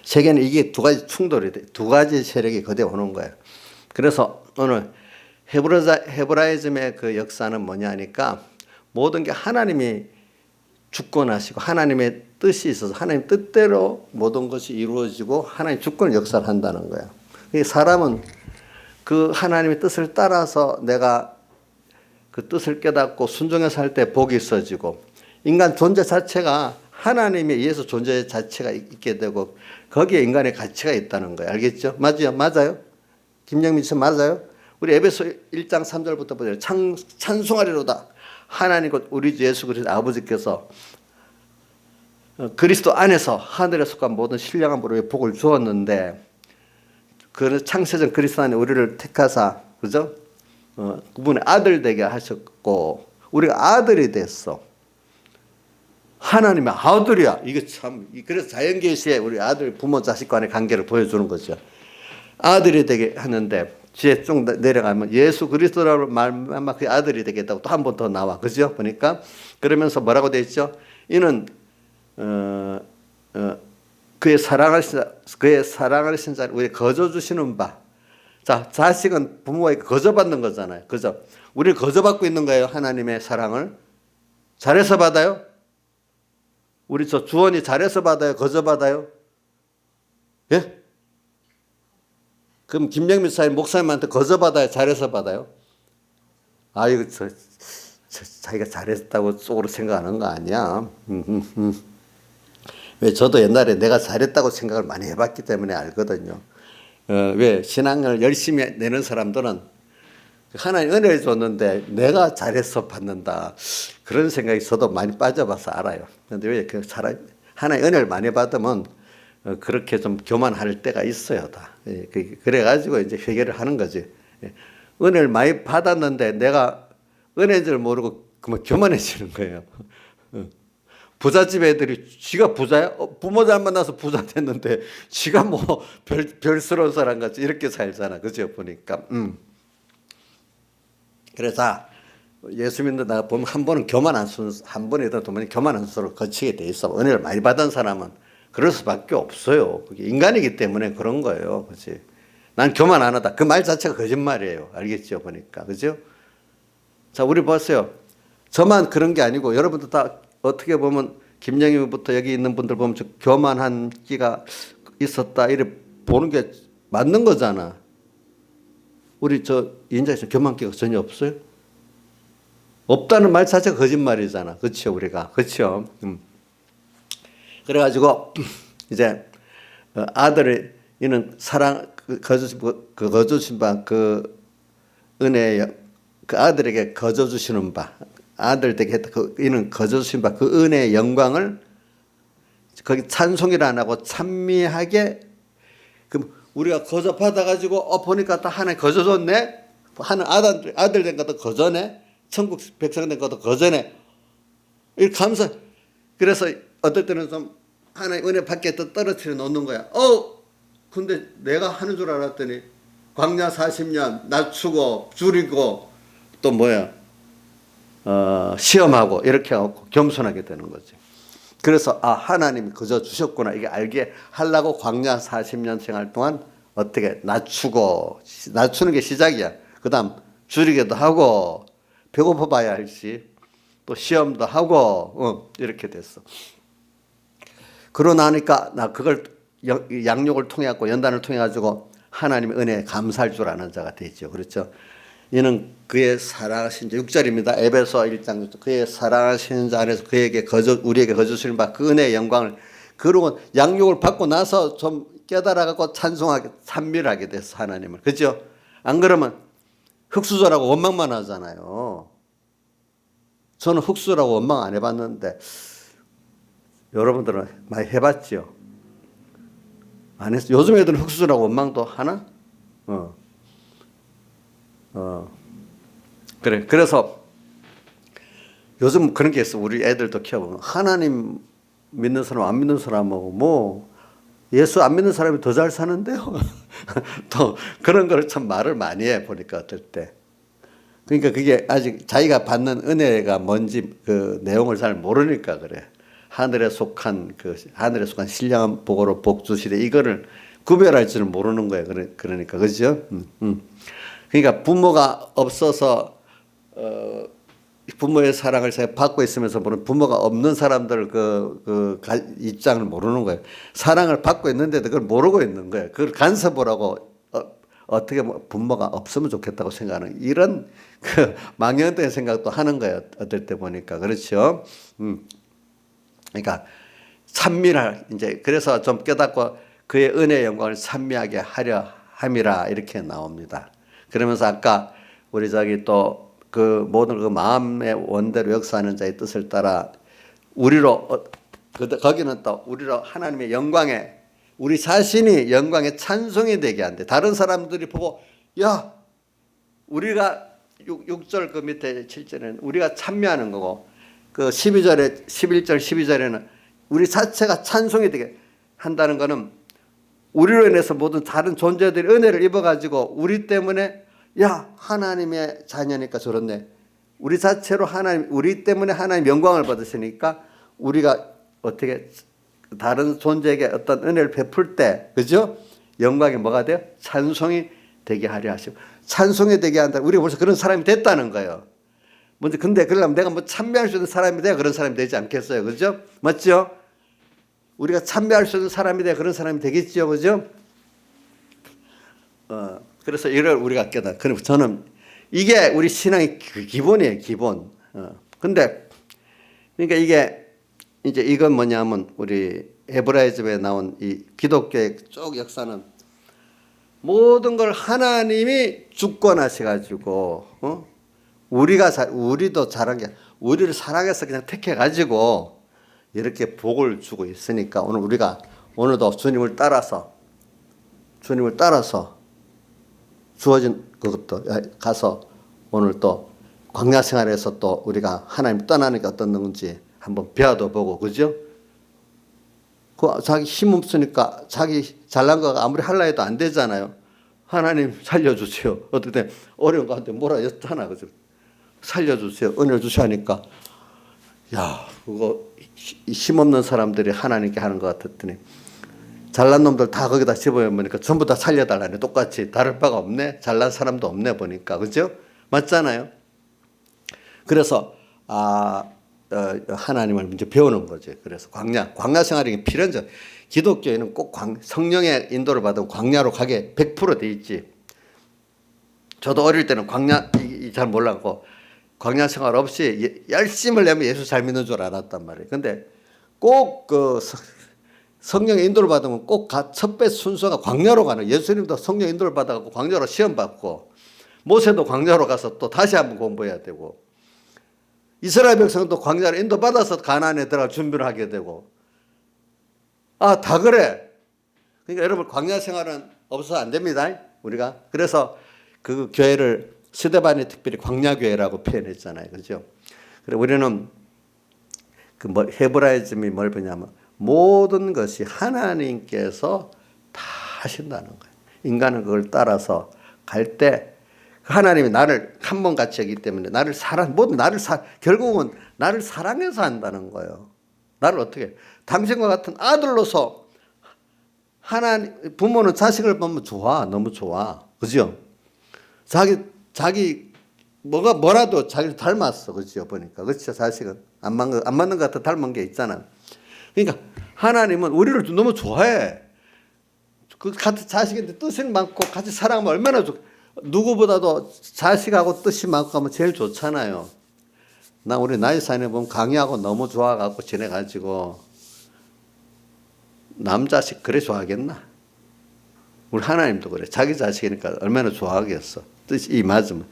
세계는 이게 두 가지 충돌이 돼. 두 가지 세력이 거대 오는 거예요. 그래서 오늘 헤브라이즘의 그 역사는 뭐냐니까 모든 게 하나님이 주권하시고 하나님의 뜻이 있어서 하나님 뜻대로 모든 것이 이루어지고 하나님 주권 역사를 한다는 거예요. 사람은 그 하나님의 뜻을 따라서 내가 그 뜻을 깨닫고 순종해서 살 때 복이 있어지고 인간 존재 자체가 하나님에 의해서 존재 자체가 있게 되고 거기에 인간의 가치가 있다는 거예요. 알겠죠? 맞아요? 김영민 씨 맞아요? 우리 에베소 1장 3절부터 보세요. 찬송하리로다. 하나님 곧 우리 주 예수 그리스도 아버지께서 그리스도 안에서 하늘에 속한 모든 신령한 부르에 복을 주었는데 그 창세전 그리스도 안에 우리를 택하사 그죠? 그분의 아들 되게 하셨고 우리가 아들이 됐어. 하나님의 아들이야. 이게 참 그래서 자연계시에 우리 아들 부모 자식 간의 관계를 보여주는 거죠. 아들이 되게 하는데 뒤에 쭉 내려가면 예수 그리스도라고 말하면 그 아들이 되겠다고 또 한 번 더 나와. 그죠? 보니까 그러면서 뭐라고 돼 있죠? 이는 그의 사랑하신 자를 우리 거저 주시는 바. 자, 자식은 부모에게 거저받는 거잖아요. 그죠? 우리 거저받고 있는 거예요. 하나님의 사랑을. 잘해서 받아요? 우리 주원이 잘해서 받아요? 거저받아요? 예? 그럼 김영민 사님 목사님한테 거저받아요? 잘해서 받아요? 이거 자기가 잘했다고 속으로 생각하는 거 아니야. 왜 저도 옛날에 내가 잘했다고 생각을 많이 해봤기 때문에 알거든요. 왜 신앙을 열심히 내는 사람들은 하나님 은혜를 줬는데 내가 잘해서 받는다 그런 생각이 저도 많이 빠져봐서 알아요. 그런데 왜 하나님 은혜를 많이 받으면 그렇게 좀 교만할 때가 있어요. 다. 그래가지고 이제 회개를 하는 거지. 은혜를 많이 받았는데 내가 은혜인 줄 모르고 그만 교만해지는 거예요. 부잣집 애들이 지가 부자야? 부모 잘 만나서 부자 됐는데 지가 뭐 별스러운 사람 같이 이렇게 살잖아. 그죠? 보니까. 그래서 예수 믿는 나 보면 한 번은 한 번이라도 두 번은 교만한 순서로 거치게 돼 있어. 은혜를 많이 받은 사람은 그럴 수밖에 없어요. 그게 인간이기 때문에 그런 거예요. 그렇지? 난 교만 안 하다. 그 말 자체가 거짓말이에요. 알겠죠? 보니까. 그죠? 자, 우리 보세요. 저만 그런 게 아니고 여러분들 다 어떻게 보면 김영희부터 여기 있는 분들 보면 저 교만한 끼가 있었다 이래 보는 게 맞는 거잖아. 우리 인자에서 교만 끼가 전혀 없어요? 없다는 말 자체가 거짓말이잖아. 그렇죠? 우리가. 그렇죠? 그래가지고 이제 아들의 이는 사랑 거저주신 바 그 은혜 그 아들에게 거저주시는 바 아들 되게 했다. 이는 거저주신 바 그 은혜의 영광을 거기 찬송이라 안 하고 찬미하게 그 우리가 거저 받아가지고 보니까 다 하나님 거저 줬네. 하는 아들 된 것도 거저네. 천국 백성 된 것도 거저네. 이렇게 감사. 그래서 어떨 때는 좀 하나님 은혜 밖에 또 떨어뜨려 놓는 거야. 근데 내가 하는 줄 알았더니 광야 40년 낮추고 줄이고 또 뭐야 시험하고 이렇게 하고 겸손하게 되는 거지. 그래서 하나님이 그저 주셨구나 이게 알게 하려고 광야 40년 생활 동안 어떻게 낮추는 게 시작이야. 그 다음 줄이기도 하고 배고파 봐야 할지 또 시험도 하고 이렇게 됐어. 그러고 나니까 나 그걸 양육을 통해 갖고 연단을 통해 가지고 하나님의 은혜에 감사할 줄 아는 자가 되죠. 그렇죠. 이는 그의 사랑하신 자 6절입니다. 에베소 1장 6절. 그의 사랑하시는 자 안에서 우리에게 거저 주시는 바 그 은혜의 영광을 그러고 양육을 받고 나서 좀 깨달아 갖고 찬송하게 찬미하게 됐어 하나님을. 그죠? 안 그러면 흙수저라고 원망만 하잖아요. 저는 흙수저라고 원망 안 해봤는데 여러분들은 많이 해봤죠? 안 했어. 요즘 애들은 흙수저라고 원망도 하나? 그래. 그래서 요즘 그런 게 있어. 우리 애들도 키워보면 하나님 믿는 사람, 안 믿는 사람하고 뭐 예수 안 믿는 사람이 더 잘 사는데요. 또 그런 걸 참 말을 많이 해 보니까 어떨 때. 그러니까 그게 아직 자기가 받는 은혜가 뭔지 그 내용을 잘 모르니까 그래. 하늘에 속한 신령한 복으로 복 주시되 이거를 구별할 줄을 모르는 거예요. 그러니까 그죠? 그러니까 부모가 없어서 부모의 사랑을 제가 받고 있으면서 보는 부모가 없는 사람들 입장을 모르는 거예요. 사랑을 받고 있는데도 그걸 모르고 있는 거예요. 그걸 간섭을 하고 어떻게 부모가 없으면 좋겠다고 생각하는 이런 망연된 생각도 하는 거예요. 어떨 때 보니까 그렇죠. 그러니까 이제 그래서 좀 깨닫고 그의 은혜의 영광을 찬미하게 하려 함이라 이렇게 나옵니다. 그러면서 아까 우리 또 그 모든 그 마음의 원대로 역사하는 자의 뜻을 따라 우리로 거기는 또 우리로 하나님의 영광에 우리 자신이 영광의 찬송이 되게 한대. 다른 사람들이 보고 야 우리가 6절 그 밑에 7절에는 우리가 찬미하는 거고 그 11절 12절에는 우리 자체가 찬송이 되게 한다는 거는 우리로 인해서 모든 다른 존재들이 은혜를 입어가지고 우리 때문에 야 하나님의 자녀니까 저렇네. 우리 자체로 우리 때문에 하나님 영광을 받으시니까 우리가 어떻게 다른 존재에게 어떤 은혜를 베풀 때 그죠? 영광이 뭐가 돼요? 찬송이 되게 하려 하시고 찬송이 되게 한다. 우리가 벌써 그런 사람이 됐다는 거예요. 먼저 근데 그러려면 내가 뭐 찬미할 수 있는 사람이 돼야 그런 사람이 되지 않겠어요? 그죠? 맞죠? 우리가 찬미할 수 있는 사람이 돼야 그런 사람이 되겠죠. 그죠? 그래서 이걸 우리가 깨달아. 그럼 저는 이게 우리 신앙의 기본이에요, 기본. 근데 그러니까 이제 이건 뭐냐면 우리 에브라이즘에 나온 이 기독교의 쭉 역사는 모든 걸 하나님이 주권하셔가지고 우리도 잘한 게 우리를 사랑해서 그냥 택해가지고 이렇게 복을 주고 있으니까 오늘도 주님을 따라서 주어진 그것도 가서 오늘 또 광야 생활에서 또 우리가 하나님 떠나는 게 어떤 건지 한번 배워도 보고 그죠? 자기 힘 없으니까 자기 잘난 거가 아무리 하려 해도 안 되잖아요. 하나님 살려주세요. 어떨 때 어려운 거 한테 뭐라 했잖아. 그죠? 살려주세요. 은혜를 주셔 하니까 야 그거 힘 없는 사람들이 하나님께 하는 것 같았더니 잘난 놈들 다 거기다 집어보니까 전부 다 살려달라네. 똑같이 다를 바가 없네. 잘난 사람도 없네 보니까. 그죠? 맞잖아요. 그래서 하나님을 이제 배우는 거죠. 그래서 광야 생활이 필연적. 기독교에는 꼭 성령의 인도를 받으면 광야로 가게 100% 돼 있지. 저도 어릴 때는 광야 잘 몰랐고 광야 생활 없이 열심을 내면 예수 잘 믿는 줄 알았단 말이에요. 근데 꼭 성령의 인도를 받으면 꼭 첫 배 순서가 광야로 가는. 예수님도 성령 인도를 받아갖고 광야로 시험 받고 모세도 광야로 가서 또 다시 한번 공부해야 되고 이스라엘 백성도 광야로 인도 받아서 가나안에 들어갈 준비를 하게 되고 다 그래. 그러니까 여러분 광야 생활은 없어서 안 됩니다. 우리가 그래서 그 교회를 스데반이 특별히 광야 교회라고 표현했잖아요. 그죠? 그래 우리는 헤브라이즘이 뭘 보냐면 모든 것이 하나님께서 다 하신다는 거예요. 인간은 그걸 따라서 갈 때 하나님이 나를 한 번 같이 하기 때문에 결국은 나를 사랑해서 한다는 거예요. 나를 어떻게 당신과 같은 아들로서 부모는 자식을 보면 좋아, 너무 좋아, 그죠? 자기 뭐라도 자기를 닮았어, 그죠? 보니까 그렇죠. 자식은 안 맞는 것 같아 닮은 게 있잖아. 그러니까 하나님은 우리를 너무 좋아해. 그 같은 자식인데 뜻이 많고 같이 사랑하면 얼마나 누구보다도 자식하고 뜻이 많고 하면 제일 좋잖아요. 우리 나이사에 보면 강의하고 너무 좋아갖고 지내가지고 남자식 그래 좋아하겠나? 우리 하나님도 그래. 자기 자식이니까 얼마나 좋아하겠어. 뜻이 맞으면.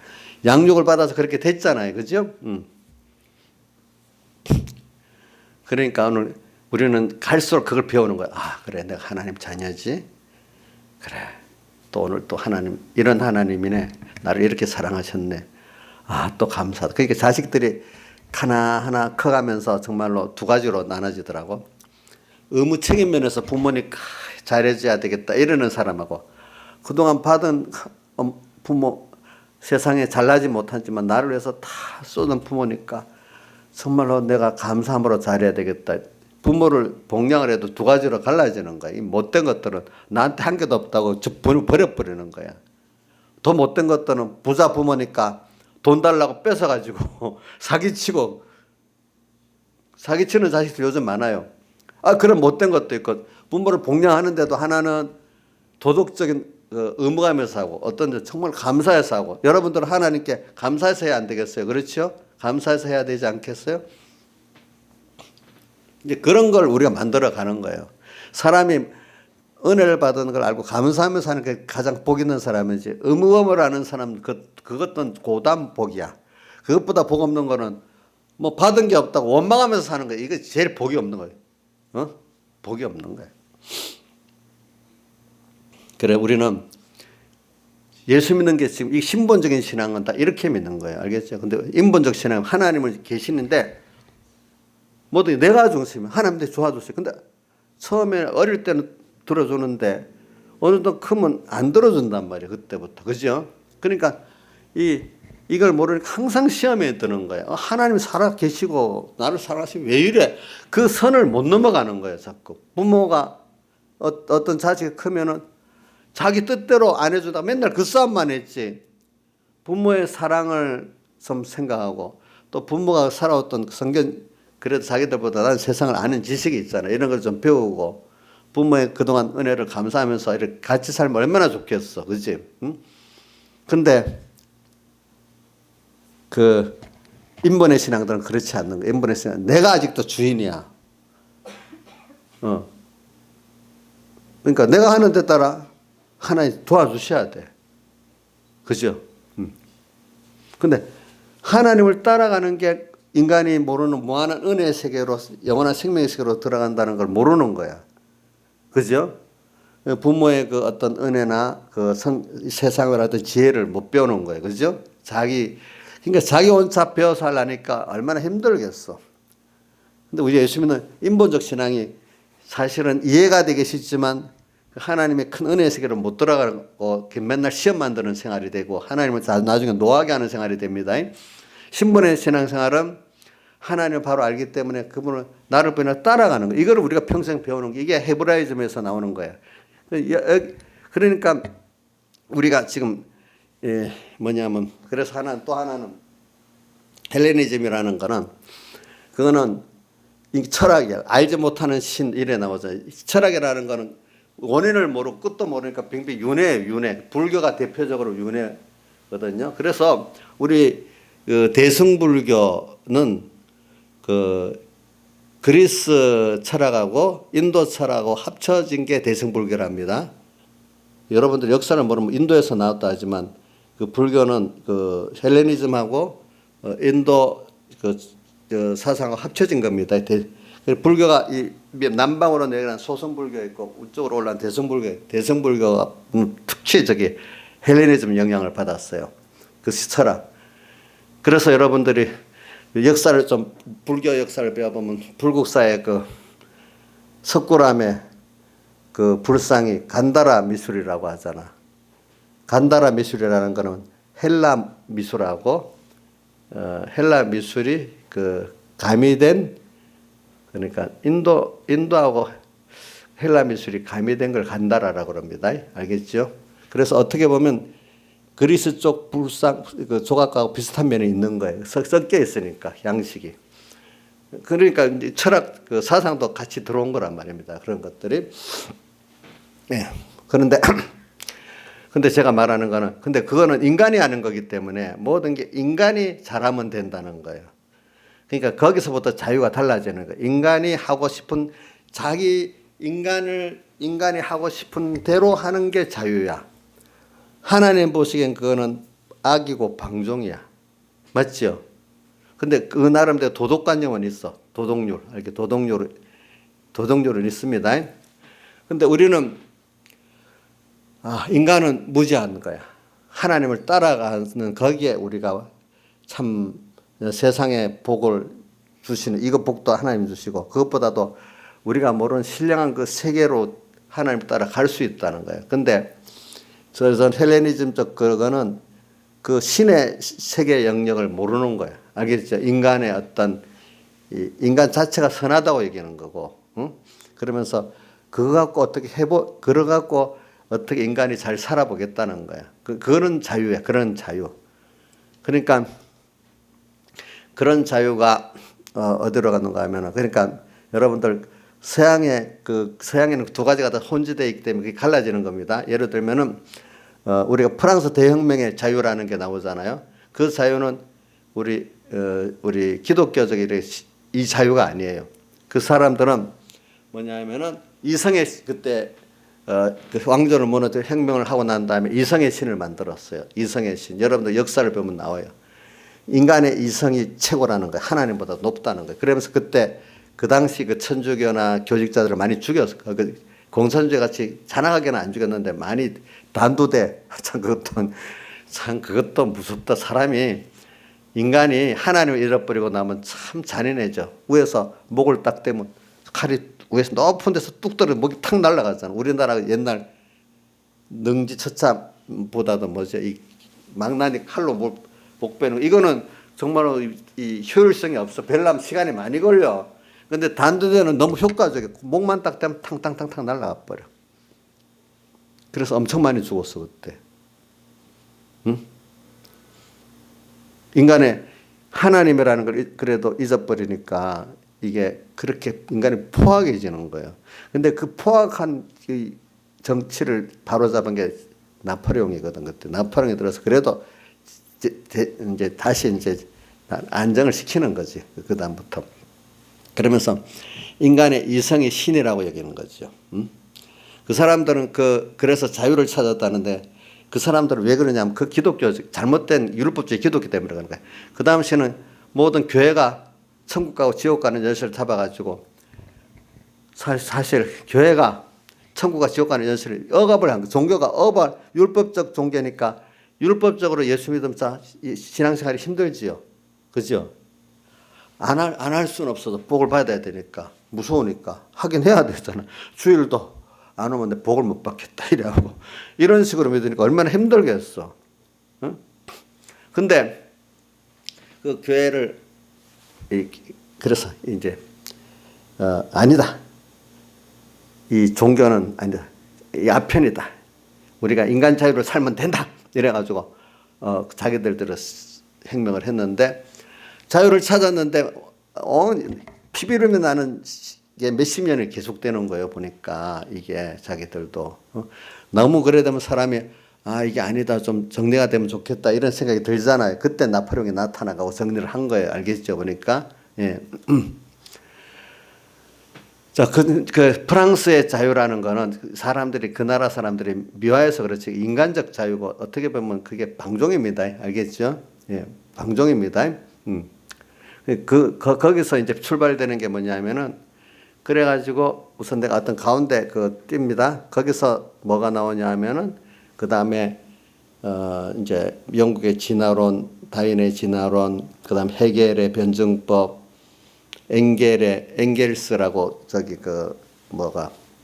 양육을 받아서 그렇게 됐잖아요. 그죠? 그러니까 오늘 우리는 갈수록 그걸 배우는 거야. 아, 그래. 내가 하나님 자녀지. 그래. 또 오늘 또 하나님, 이런 하나님이네. 나를 이렇게 사랑하셨네. 아, 또 감사하다. 그러니까 자식들이 하나하나 커가면서 정말로 두 가지로 나눠지더라고. 의무 책임 면에서 부모님 잘해줘야 되겠다 이러는 사람하고 그동안 받은 부모 세상에 잘나지 못하지만 나를 위해서 다 쏟은 부모니까 정말로 내가 감사함으로 잘해야 되겠다. 부모를 복양을 해도 두 가지로 갈라지는 거야. 이 못된 것들은 나한테 한 개도 없다고 버려버리는 거야. 더 못된 것들은 부자 부모니까 돈 달라고 뺏어가지고 사기치는 자식들 요즘 많아요. 그런 못된 것도 있고 부모를 복양하는데도 하나는 도덕적인 의무감에서 하고 어떤 데 정말 감사해서 하고 여러분들은 하나님께 감사해서 해야 안 되겠어요? 그렇죠? 감사해서 해야 되지 않겠어요? 이제 그런 걸 우리가 만들어 가는 거예요. 사람이 은혜를 받은 걸 알고 감사하면서 하는 게 가장 복 있는 사람이지 의무감을 하는 사람은 그것도 고담 복이야. 그것보다 복 없는 거는 뭐 받은 게 없다고 원망하면서 사는 거예요. 이게 제일 복이 없는 거예요. 복이 없는 거예요. 그래 우리는 예수 믿는 게 지금 이 신본적인 신앙은 다 이렇게 믿는 거예요. 알겠죠? 근데 인본적 신앙은 하나님을 계시는데 모두 내가 중심이야. 하나님한테 도와줬어요. 근데 처음에 어릴 때는 들어주는데 어느 정도 크면 안 들어준단 말이에요. 그때부터. 그죠? 그러니까 이걸 모르니까 항상 시험에 드는 거예요. 하나님 살아 계시고 나를 사랑하시고 왜 이래? 그 선을 못 넘어가는 거예요. 자꾸. 부모가 어떤 자식이 크면은 자기 뜻대로 안 해주다 맨날 그 싸움만 했지. 부모의 사랑을 좀 생각하고 또 부모가 살아왔던 성경 그래도 자기들보다 난 세상을 아는 지식이 있잖아요. 이런 걸 좀 배우고 부모의 그동안 은혜를 감사하면서 이렇게 같이 살면 얼마나 좋겠어. 그지? 응? 근데 그 인본의 신앙들은 그렇지 않는 거야. 인본의 신앙 내가 아직도 주인이야. 그러니까 내가 하는 데 따라 하나님 도와주셔야 돼. 그죠? 근데 하나님을 따라가는 게 인간이 모르는 무한한 은혜의 세계로 영원한 생명의 세계로 들어간다는 걸 모르는 거야. 그죠? 부모의 그 어떤 은혜나 그 세상을 어떤 지혜를 못 배우는 거예요. 그죠? 그러니까 자기 혼자 배워서 하려니까 얼마나 힘들겠어. 근데 우리 예수 믿는 인본적 신앙이 사실은 이해가 되기 쉽지만 하나님의 큰 은혜의 세계로 못 들어가고 맨날 시험 만드는 생활이 되고 하나님을 나중에 노하게 하는 생활이 됩니다. 신본의 신앙생활은 하나님을 바로 알기 때문에 그분을 나를 보내 따라가는 거예요. 이걸 우리가 평생 배우는 게 이게 헤브라이즘에서 나오는 거예요. 그러니까 우리가 지금 뭐냐면 그래서 또 하나는 헬레니즘이라는 거는 그거는 철학이야. 알지 못하는 신 이래 나오죠. 철학이라는 거는 원인을 모르고 끝도 모르니까 빙빙 윤회. 불교가 대표적으로 윤회거든요. 그래서 우리 그 대승불교는 그 그리스 철학하고 인도 철학하고 합쳐진 게 대승불교랍니다. 여러분들 역사를 모르면 인도에서 나왔다 하지만 그 불교는 그 헬레니즘하고 인도 그 사상하고 합쳐진 겁니다. 불교가 이 남방으로 내려간 소승불교 있고 우쪽으로 올라간 대승불교가 특히 저기 헬레니즘 영향을 받았어요. 그 철학. 그래서 여러분들이 역사를 좀 불교 역사를 배워보면 불국사의 그 석굴암의 그 불상이 간다라 미술이라고 하잖아. 간다라 미술이라는 거는 헬라 미술하고 헬라 미술이 그 가미된, 그러니까 인도하고 헬라 미술이 가미된 걸 간다라라고 합니다. 알겠죠? 그래서 어떻게 보면 그리스 쪽 불상 그 조각하고 비슷한 면이 있는 거예요. 섞여 있으니까 양식이. 그러니까 이제 철학 그 사상도 같이 들어온 거란 말입니다. 그런 것들이. 네. 그런데 근데 제가 말하는 거는, 근데 그거는 인간이 하는 거기 때문에 모든 게 인간이 잘하면 된다는 거예요. 그러니까 거기서부터 자유가 달라지는 거예요. 인간이 하고 싶은 인간이 하고 싶은 대로 하는 게 자유야. 하나님 보시기엔 그거는 악이고 방종이야. 맞죠? 근데 그 나름대로 도덕관념은 있어. 도덕률. 이렇게 도덕률은 있습니다. 근데 우리는 인간은 무지한 거야. 하나님을 따라가는 거기에 우리가 참 세상에 복을 주시는, 이거 복도 하나님 주시고, 그것보다도 우리가 모르는 신령한 그 세계로 하나님을 따라 갈 수 있다는 거예요. 근데 저는 헬레니즘적 그거는 그 신의 세계 영역을 모르는 거예요. 알겠죠? 인간의 어떤 인간 자체가 선하다고 얘기하는 거고, 응? 그러면서 그거 갖고 어떻게 그거 갖고 어떻게 인간이 잘 살아보겠다는 거야. 그런 자유야. 그런 자유. 그러니까 그런 자유가 어디로 가는가 하면은, 그러니까 여러분들 서양에는 두 가지가 다 혼재되어 있기 때문에 그게 갈라지는 겁니다. 예를 들면은 우리가 프랑스 대혁명의 자유라는 게 나오잖아요. 그 자유는 우리 기독교적 이 자유가 아니에요. 그 사람들은 뭐냐면은 이성의 그때 그 왕조를 무너뜨려 혁명을 하고 난 다음에 이성의 신을 만들었어요. 이성의 신. 여러분들 역사를 보면 나와요. 인간의 이성이 최고라는 거예요. 하나님보다 높다는 거예요. 그러면서 그때 그 당시 그 천주교나 교직자들을 많이 죽였어. 그 공산주의 같이 잔악하게는 안 죽였는데 많이 단두대. 참 그것도 무섭다. 사람이 인간이 하나님을 잃어버리고 나면 참 잔인해져. 위에서 목을 딱 대면 칼이 위에서 높은 데서 뚝 떨어져 목이 탁 날아가잖아. 우리나라 옛날 능지처참보다도 뭐죠? 이 망나니 칼로 목 빼는 거. 이거는 정말로 이 효율성이 없어. 별로 시간이 많이 걸려. 근데 단두대는 너무 효과적이야. 목만 딱 대면 탕탕탕탕 날아가 버려. 그래서 엄청 많이 죽었어 그때. 응? 인간의 하나님이라는 걸 그래도 잊어버리니까 이게 그렇게 인간이 포악해지는 거예요. 근데 그 포악한 이 정치를 바로잡은 게 나폴레옹이거든. 그때 나폴레옹이 들어서 그래도 이제 다시 이제 안정을 시키는 거지. 그 다음부터. 그러면서 인간의 이성이 신이라고 여기는 거죠. 그 사람들은 그래서 자유를 찾았다는데, 그 사람들은 왜 그러냐면 그 기독교 잘못된 율법주의 기독교 때문에 그런 거예요. 그 당시에는 모든 교회가 천국 가고 지옥 가는 연실을 잡아가지고, 사실 교회가 천국과 지옥 가는 연실을 억압을 한 거예요. 종교가 율법적 종교니까 율법적으로 예수 믿으면 신앙생활이 힘들지요. 그죠? 안 할 수는 없어서 복을 받아야 되니까, 무서우니까 하긴 해야 되잖아. 주일도 안 오면 내 복을 못 받겠다 이래하고 이런 식으로 믿으니까 얼마나 힘들겠어. 응? 근데 그 교회를 그래서 이제 아니다. 이 종교는 아니다. 이 아편이다. 우리가 인간 자유를 살면 된다. 이래가지고 자기들대로 혁명을 했는데, 자유를 찾았는데 피비름이 나는 게 몇십 년이 계속되는 거예요. 보니까 이게 자기들도 너무 그래 되면 사람이 이게 아니다, 좀 정리가 되면 좋겠다 이런 생각이 들잖아요. 그때 나폴레옹이 나타나고 정리를 한 거예요. 알겠죠? 보니까. 예. 자, 그 프랑스의 자유라는 거는 사람들이, 그 나라 사람들이 미화해서 그렇지 인간적 자유고 어떻게 보면 그게 방종입니다. 알겠죠? 예, 방종입니다. 거기서 이제 출발되는 게 뭐냐면은, 그래가지고 우선 내가 어떤 가운데 띱니다. 거기서 뭐가 나오냐 하면은, 그 다음에 이제 영국의 진화론, 다윈의 진화론, 그다음 헤겔의 변증법, 엥겔스라고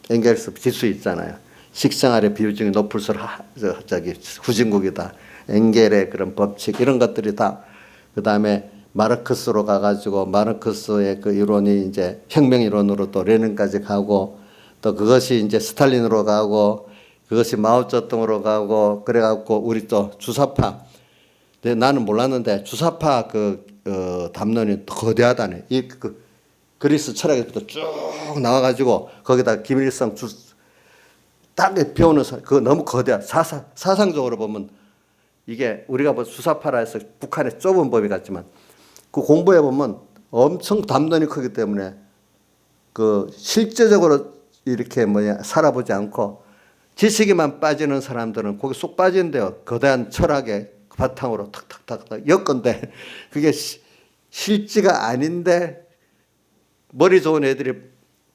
엥겔스 지수 있잖아요. 식생활의 비율증이 높을수록 후진국이다. 엥겔의 그런 법칙 이런 것들이 다 그다음에 마르크스로 가가지고 마르크스의 그 이론이 이제 혁명 이론으로 또 레닌까지 가고 또 그것이 이제 스탈린으로 가고 그것이 마오쩌둥으로 가고 그래갖고 우리 또 주사파 나는 몰랐는데 주사파 담론이 거대하다네. 그리스 철학에부터 쭉 나와가지고 거기다 김일성 딱 배우는 사람 그거 너무 거대한 사상적으로 보면 이게 우리가 뭐 주사파라 해서 북한의 좁은 범위 같지만 그 공부해 보면 엄청 담론이 크기 때문에 그 실제적으로 이렇게 살아보지 않고 지식에만 빠지는 사람들은 거기 쏙 빠진대요. 거대한 철학의 바탕으로 탁탁탁탁 엮건데 그게 실지가 아닌데 머리 좋은 애들이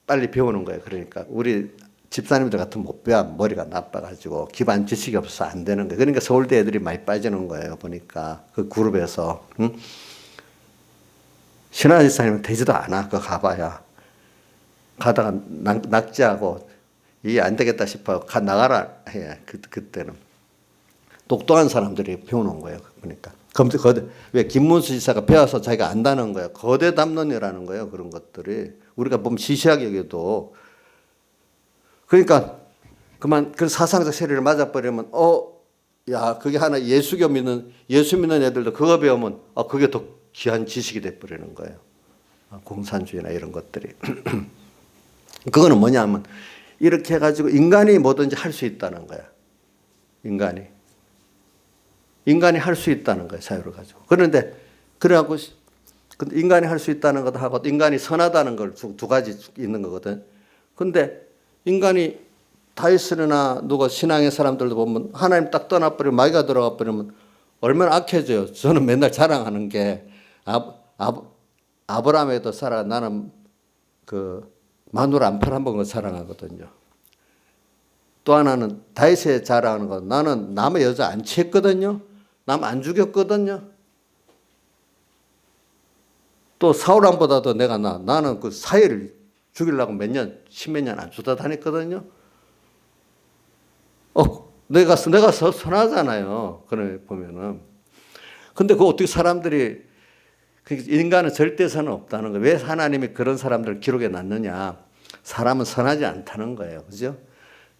빨리 배우는 거예요. 그러니까 우리 집사님들 같은 못 배워 머리가 나빠가지고 기반 지식이 없어서 안 되는 거예요. 그러니까 서울대 애들이 많이 빠지는 거예요. 보니까 그 그룹에서 신하 집사님은 되지도 않아. 그거 가봐야 가다가 낙지하고 이게 안 되겠다 싶어 나가라 해. 그때는 똑똑한 사람들이 배우는 거예요. 그러니까 왜 김문수 지사가 배워서 자기가 안다는 거예요. 거대 담론이라는 거예요. 그런 것들이 우리가 보면 시시하게 여기도 그러니까 그만 그 사상적 세례를 맞아버리면 야 그게 하나 예수 믿는 애들도 그거 배우면 그게 더 귀한 지식이 돼버리는 거예요. 공산주의나 이런 것들이 그거는 뭐냐면 이렇게 해가지고 인간이 뭐든지 할 수 있다는 거야. 인간이 할 수 있다는 거예요. 자유를 가지고. 그런데 그래갖고 인간이 할 수 있다는 것도 하고 인간이 선하다는 걸 두 가지 있는 거거든. 근데 인간이 다이슨이나 누가 신앙의 사람들도 보면 하나님 딱 떠나버리면 마귀가 들어가 버리면 얼마나 악해져요. 저는 맨날 자랑하는 게 아브라함에도 살아 나는 그 마누라 안 팔아먹은 거 자랑하거든요. 또 하나는 다윗에 자랑하는 거 나는 남의 여자 안 취했거든요. 남 안 죽였거든요. 또 사울왕보다도 내가 나는 그 사회를 죽이려고 십몇 년 안 주다 다녔거든요. 내가 선하잖아요. 그래 보면은. 근데 그 어떻게 사람들이 인간은 절대선은 없다는 거예요. 왜 하나님이 그런 사람들을 기록해 놨느냐? 사람은 선하지 않다는 거예요. 그죠?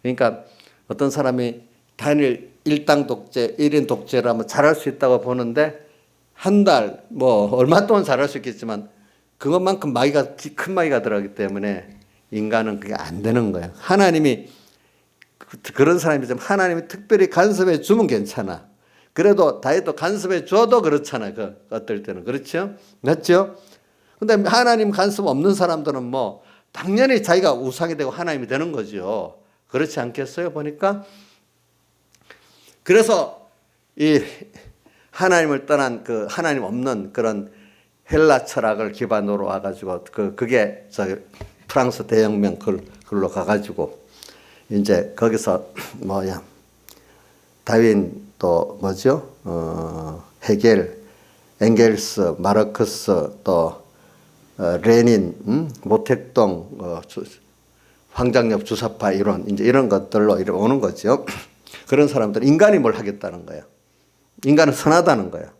그러니까 어떤 사람이 단일 일당 독재, 1인 독재라면 잘할 수 있다고 보는데 한 달, 얼마 동안 잘할 수 있겠지만 그것만큼 큰 마귀가 들어가기 때문에 인간은 그게 안 되는 거예요. 하나님이 그런 사람이지만 하나님이 특별히 간섭해 주면 괜찮아. 그래도 다윗도 간섭해 줘도 그렇잖아. 어떨 때는. 그렇죠? 맞죠? 근데 하나님 간섭 없는 사람들은 당연히 자기가 우상이 되고 하나님이 되는 거죠. 그렇지 않겠어요? 보니까. 그래서 이 하나님을 떠난 하나님 없는 그런 헬라 철학을 기반으로 와가지고 그게 프랑스 대혁명 글로 가가지고 이제 거기서 다윈 또 헤겔, 엥겔스, 마르크스 또 레닌, 모택동, 황장엽 주사파 이론 이제 이런 것들로 이렇게 오는 거죠. 그런 사람들 인간이 뭘 하겠다는 거예요. 인간은 선하다는 거예요.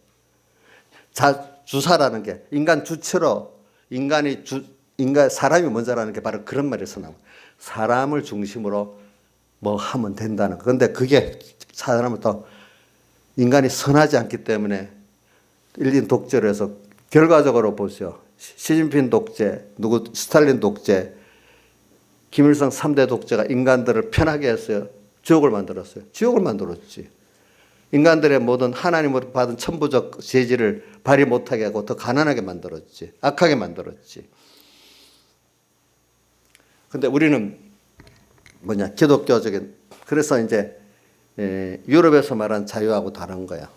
주사라는 게 인간 주체로 사람이 먼저라는 게 바로 그런 말에서 나와요. 사람을 중심으로 하면 된다는 거. 그런데 그게 사람은 또 인간이 선하지 않기 때문에 1인 독재로 해서 결과적으로 보세요. 시진핑 독재, 스탈린 독재, 김일성 3대 독재가 인간들을 편하게 했어요. 지옥을 만들었어요. 지옥을 만들었지. 인간들의 모든 하나님으로 받은 천부적 재질을 발휘 못하게 하고 더 가난하게 만들었지. 악하게 만들었지. 근데 우리는 기독교적인, 그래서 이제 유럽에서 말한 자유하고 다른 거야.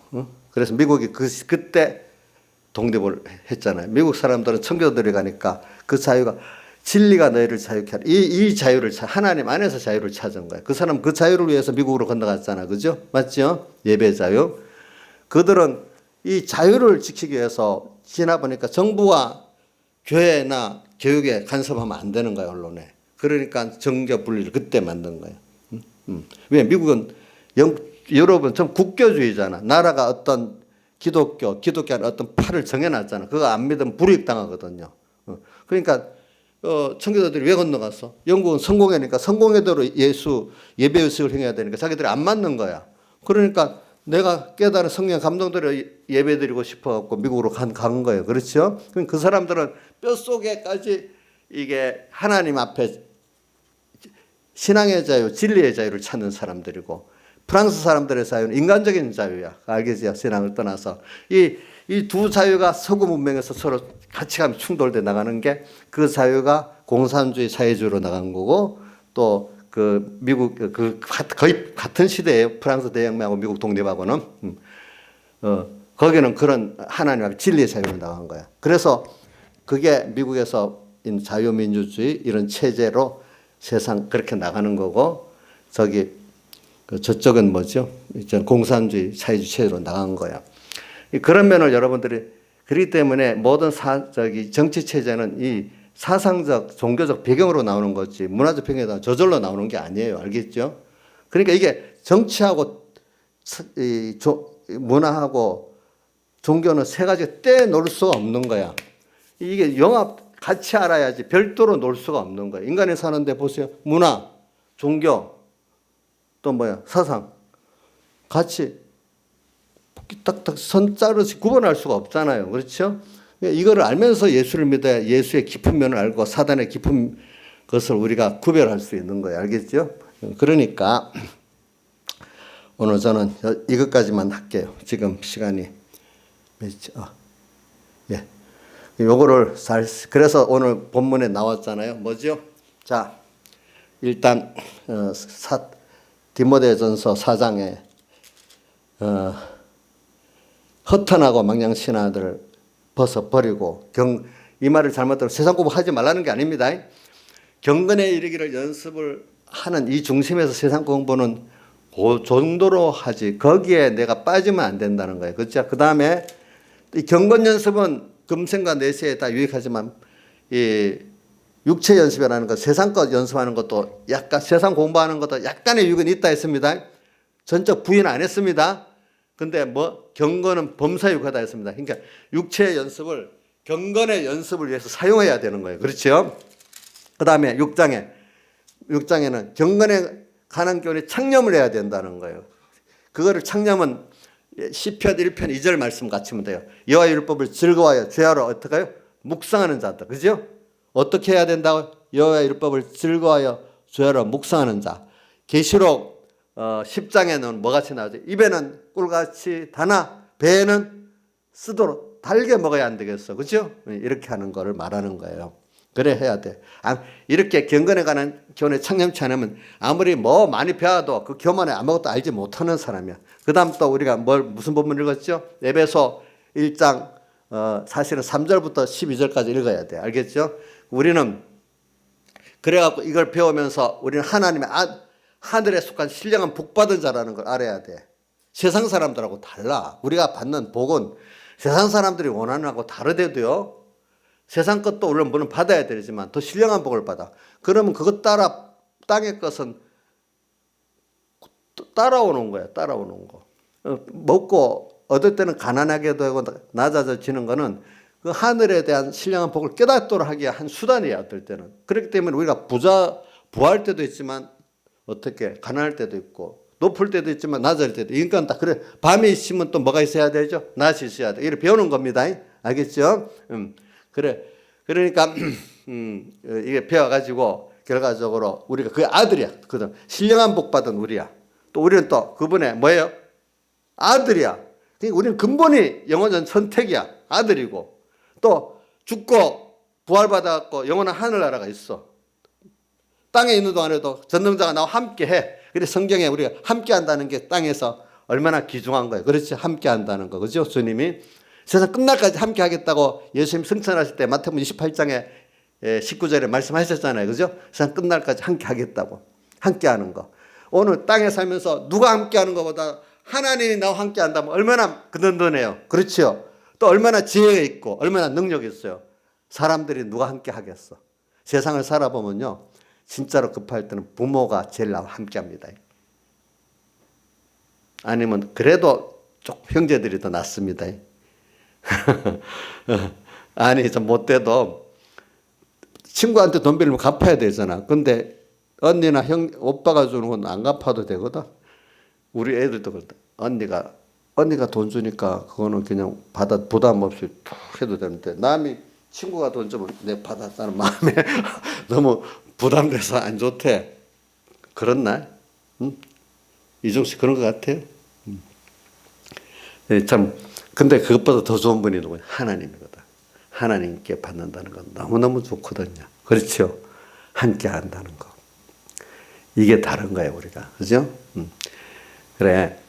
그래서 미국이 그때 독립을 했잖아요. 미국 사람들은 청교도들이 가니까 그 자유가 진리가 너희를 자유케 하라. 이 자유를 하나님 안에서 자유를 찾은 거야. 그 사람 그 자유를 위해서 미국으로 건너갔잖아. 그죠? 맞죠? 예배 자유. 그들은 이 자유를 지키기 위해서 지나 보니까 정부와 교회나 교육에 간섭하면 안 되는 거예요, 언론에. 그러니까 정교 분리를 그때 만든 거예요. 왜 미국은 유럽은 좀 국교주의잖아. 나라가 어떤 기독교는 어떤 파를 정해놨잖아. 그거 안 믿으면 불이익당하거든요. 그러니까 청교도들이 왜 건너갔어? 영국은 성공회니까 성공회대로 예배의식을 행해야 되니까 자기들이 안 맞는 거야. 그러니까 내가 깨달은 성령 감동대로 예배드리고 싶어갖고 미국으로 간 거예요. 그렇죠? 그럼 그 사람들은 뼛속에까지 이게 하나님 앞에 신앙의 자유, 진리의 자유를 찾는 사람들이고, 프랑스 사람들의 자유는 인간적인 자유야. 알겠죠? 신앙을 떠나서. 이 두 자유가 서구 문명에서 서로 같이 가면 충돌돼 나가는 게 그 자유가 공산주의 사회주의로 나간 거고, 또 그 미국 거의 같은 시대에 프랑스 대혁명하고 미국 독립하고는 거기는 그런 하나님 앞에 진리의 자유로 나간 거야. 그래서 그게 미국에서 자유민주주의 이런 체제로 세상 그렇게 나가는 거고, 저쪽은 뭐죠? 공산주의 사회주의 체제로 나간 거야. 그런 면을 여러분들이, 그렇기 때문에 모든 정치 체제는 이 사상적, 종교적 배경으로 나오는 거지 문화적 배경에다 저절로 나오는 게 아니에요. 알겠죠? 그러니까 이게 정치하고 문화하고 종교는 세 가지 떼놓을 수가 없는 거야. 이게 영합 같이 알아야지 별도로 놓을 수가 없는 거야. 인간이 사는데 보세요. 문화, 종교, 또 사상 같이 딱딱 선 자르지 구분할 수가 없잖아요. 그렇죠? 이거를 알면서 예수를 믿어야 예수의 깊은 면을 알고 사단의 깊은 것을 우리가 구별할 수 있는 거예요. 알겠죠? 그러니까 오늘 저는 이것까지만 할게요. 지금 시간이 몇이죠? 예. 요거를 그래서 오늘 본문에 나왔잖아요. 뭐죠? 자, 일단 디모데전서 4장에 허탄하고 망령신하들을 벗어버리고 이 말을 잘못 들으면 세상 공부하지 말라는 게 아닙니다. 경건에 이르기를 연습을 하는 이 중심에서 세상 공부는 그 정도로 하지 거기에 내가 빠지면 안 된다는 거예요. 그렇죠? 그 다음에 이 경건 연습은 금생과 내세에 다 유익하지만 이 육체 연습이라는 것, 세상 것 연습하는 것도 약간 세상 공부하는 것도 약간의 유익은 있다 했습니다. 전적 부인 안 했습니다. 근데 경건은 범사유익하다 했습니다. 그러니까 육체의 연습을 경건의 연습을 위해서 사용해야 되는 거예요. 그렇죠? 그 다음에 6장에는 경건에 관한 교훈에 창념을 해야 된다는 거예요. 그거를 창념은 시편 1편 2절 말씀 같이면 돼요. 여호와의 율법을 즐거워하여 죄하러 어떻게 해요? 묵상하는 자다. 그죠? 어떻게 해야 된다고? 여호와의 율법을 즐거워하여 죄하러 묵상하는 자. 계시록 10장에는 뭐같이 나오죠? 입에는 꿀같이 다나 배에는 쓰도록 달게 먹어야 안 되겠어. 그죠? 이렇게 하는 거를 말하는 거예요. 그래 해야 돼. 이렇게 경건에 관한 교훈에 창념치 않으면 아무리 많이 배워도 그 교만에 아무것도 알지 못하는 사람이야. 그 다음 또 우리가 무슨 본문 읽었죠? 에베소 1장 사실은 3절부터 12절까지 읽어야 돼. 알겠죠? 우리는 그래갖고 이걸 배우면서 우리는 하나님의 하늘에 속한 신령한 복받은 자라는 걸 알아야 돼. 세상 사람들하고 달라. 우리가 받는 복은 세상 사람들이 원하는 하고 다르대도요. 세상 것도 물론 받아야 되지만 더 신령한 복을 받아. 그러면 그것 따라 땅의 것은 따라오는 거야. 따라오는 거. 먹고 얻을 때는 가난하게 되고 낮아져지는 거는 그 하늘에 대한 신령한 복을 깨닫도록 하기에 한 수단이야. 어떨 때는. 그렇기 때문에 우리가 부할 때도 있지만 어떻게 가난할 때도 있고 높을 때도 있지만 낮을 때도 인간 다 그래. 밤에 있으면 또 뭐가 있어야 되죠? 낮이 있어야 돼. 이렇게 배우는 겁니다. 알겠죠? 그래. 그러니까 이게 배워가지고 결과적으로 우리가 그 아들이야. 그다음 신령한 복 받은 우리야. 또 우리는 또 그분의 뭐예요? 아들이야. 그러니까 우리는 근본이 영원한 선택이야. 아들이고 또 죽고 부활받아갖고 영원한 하늘나라가 있어. 땅에 있는 동안에도 전능자가 나와 함께해. 그래서 성경에 우리가 함께한다는 게 땅에서 얼마나 귀중한 거예요. 그렇지? 함께한다는 거. 그죠? 주님이 세상 끝날까지 함께하겠다고 예수님 승천하실 때 마태복음 28장에 19절에 말씀하셨잖아요. 그죠? 세상 끝날까지 함께하겠다고. 함께하는 거. 오늘 땅에 살면서 누가 함께하는 것보다 하나님이 나와 함께 한다면 얼마나 든든해요. 그렇죠. 또 얼마나 지혜가 있고 얼마나 능력이 있어요. 사람들이 누가 함께 하겠어. 세상을 살아보면요. 진짜로 급할 때는 부모가 제일 나와 함께 합니다. 아니면 그래도 좀 형제들이 더 낫습니다. 아니 좀 못돼도 친구한테 돈 빌리면 갚아야 되잖아. 근데 언니나 오빠가 주는 건 안 갚아도 되거든. 우리 애들도 그렇다. 언니가 돈 주니까 그거는 그냥 부담 없이 툭 해도 되는데 남이 친구가 돈 주면 내 받았다는 마음에 너무 부담돼서 안 좋대. 그렇나? 응? 이종 씨 그런 것 같아요? 네, 참 근데 그것보다 더 좋은 분이 누구냐? 하나님이거든. 하나님께 받는다는 건 너무너무 좋거든요. 그렇죠? 함께 한다는 거. 이게 다른 거예요, 우리가. 그죠? 그래.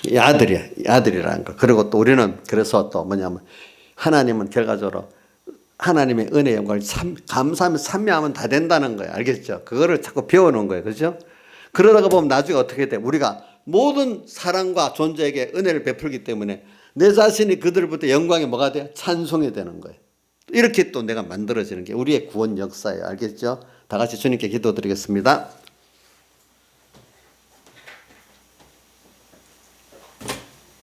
이 아들이라는 거. 그리고 또 우리는 그래서 또 뭐냐면 하나님은 결과적으로 하나님의 은혜 영광을 감사하면 찬미하면 다 된다는 거예요. 알겠죠? 그거를 자꾸 배워놓은 거예요. 그죠? 그러다가 보면 나중에 어떻게 돼? 우리가 모든 사랑과 존재에게 은혜를 베풀기 때문에 내 자신이 그들부터 영광이 뭐가 돼요? 찬송이 되는 거예요. 이렇게 또 내가 만들어지는 게 우리의 구원 역사예요. 알겠죠? 다 같이 주님께 기도드리겠습니다.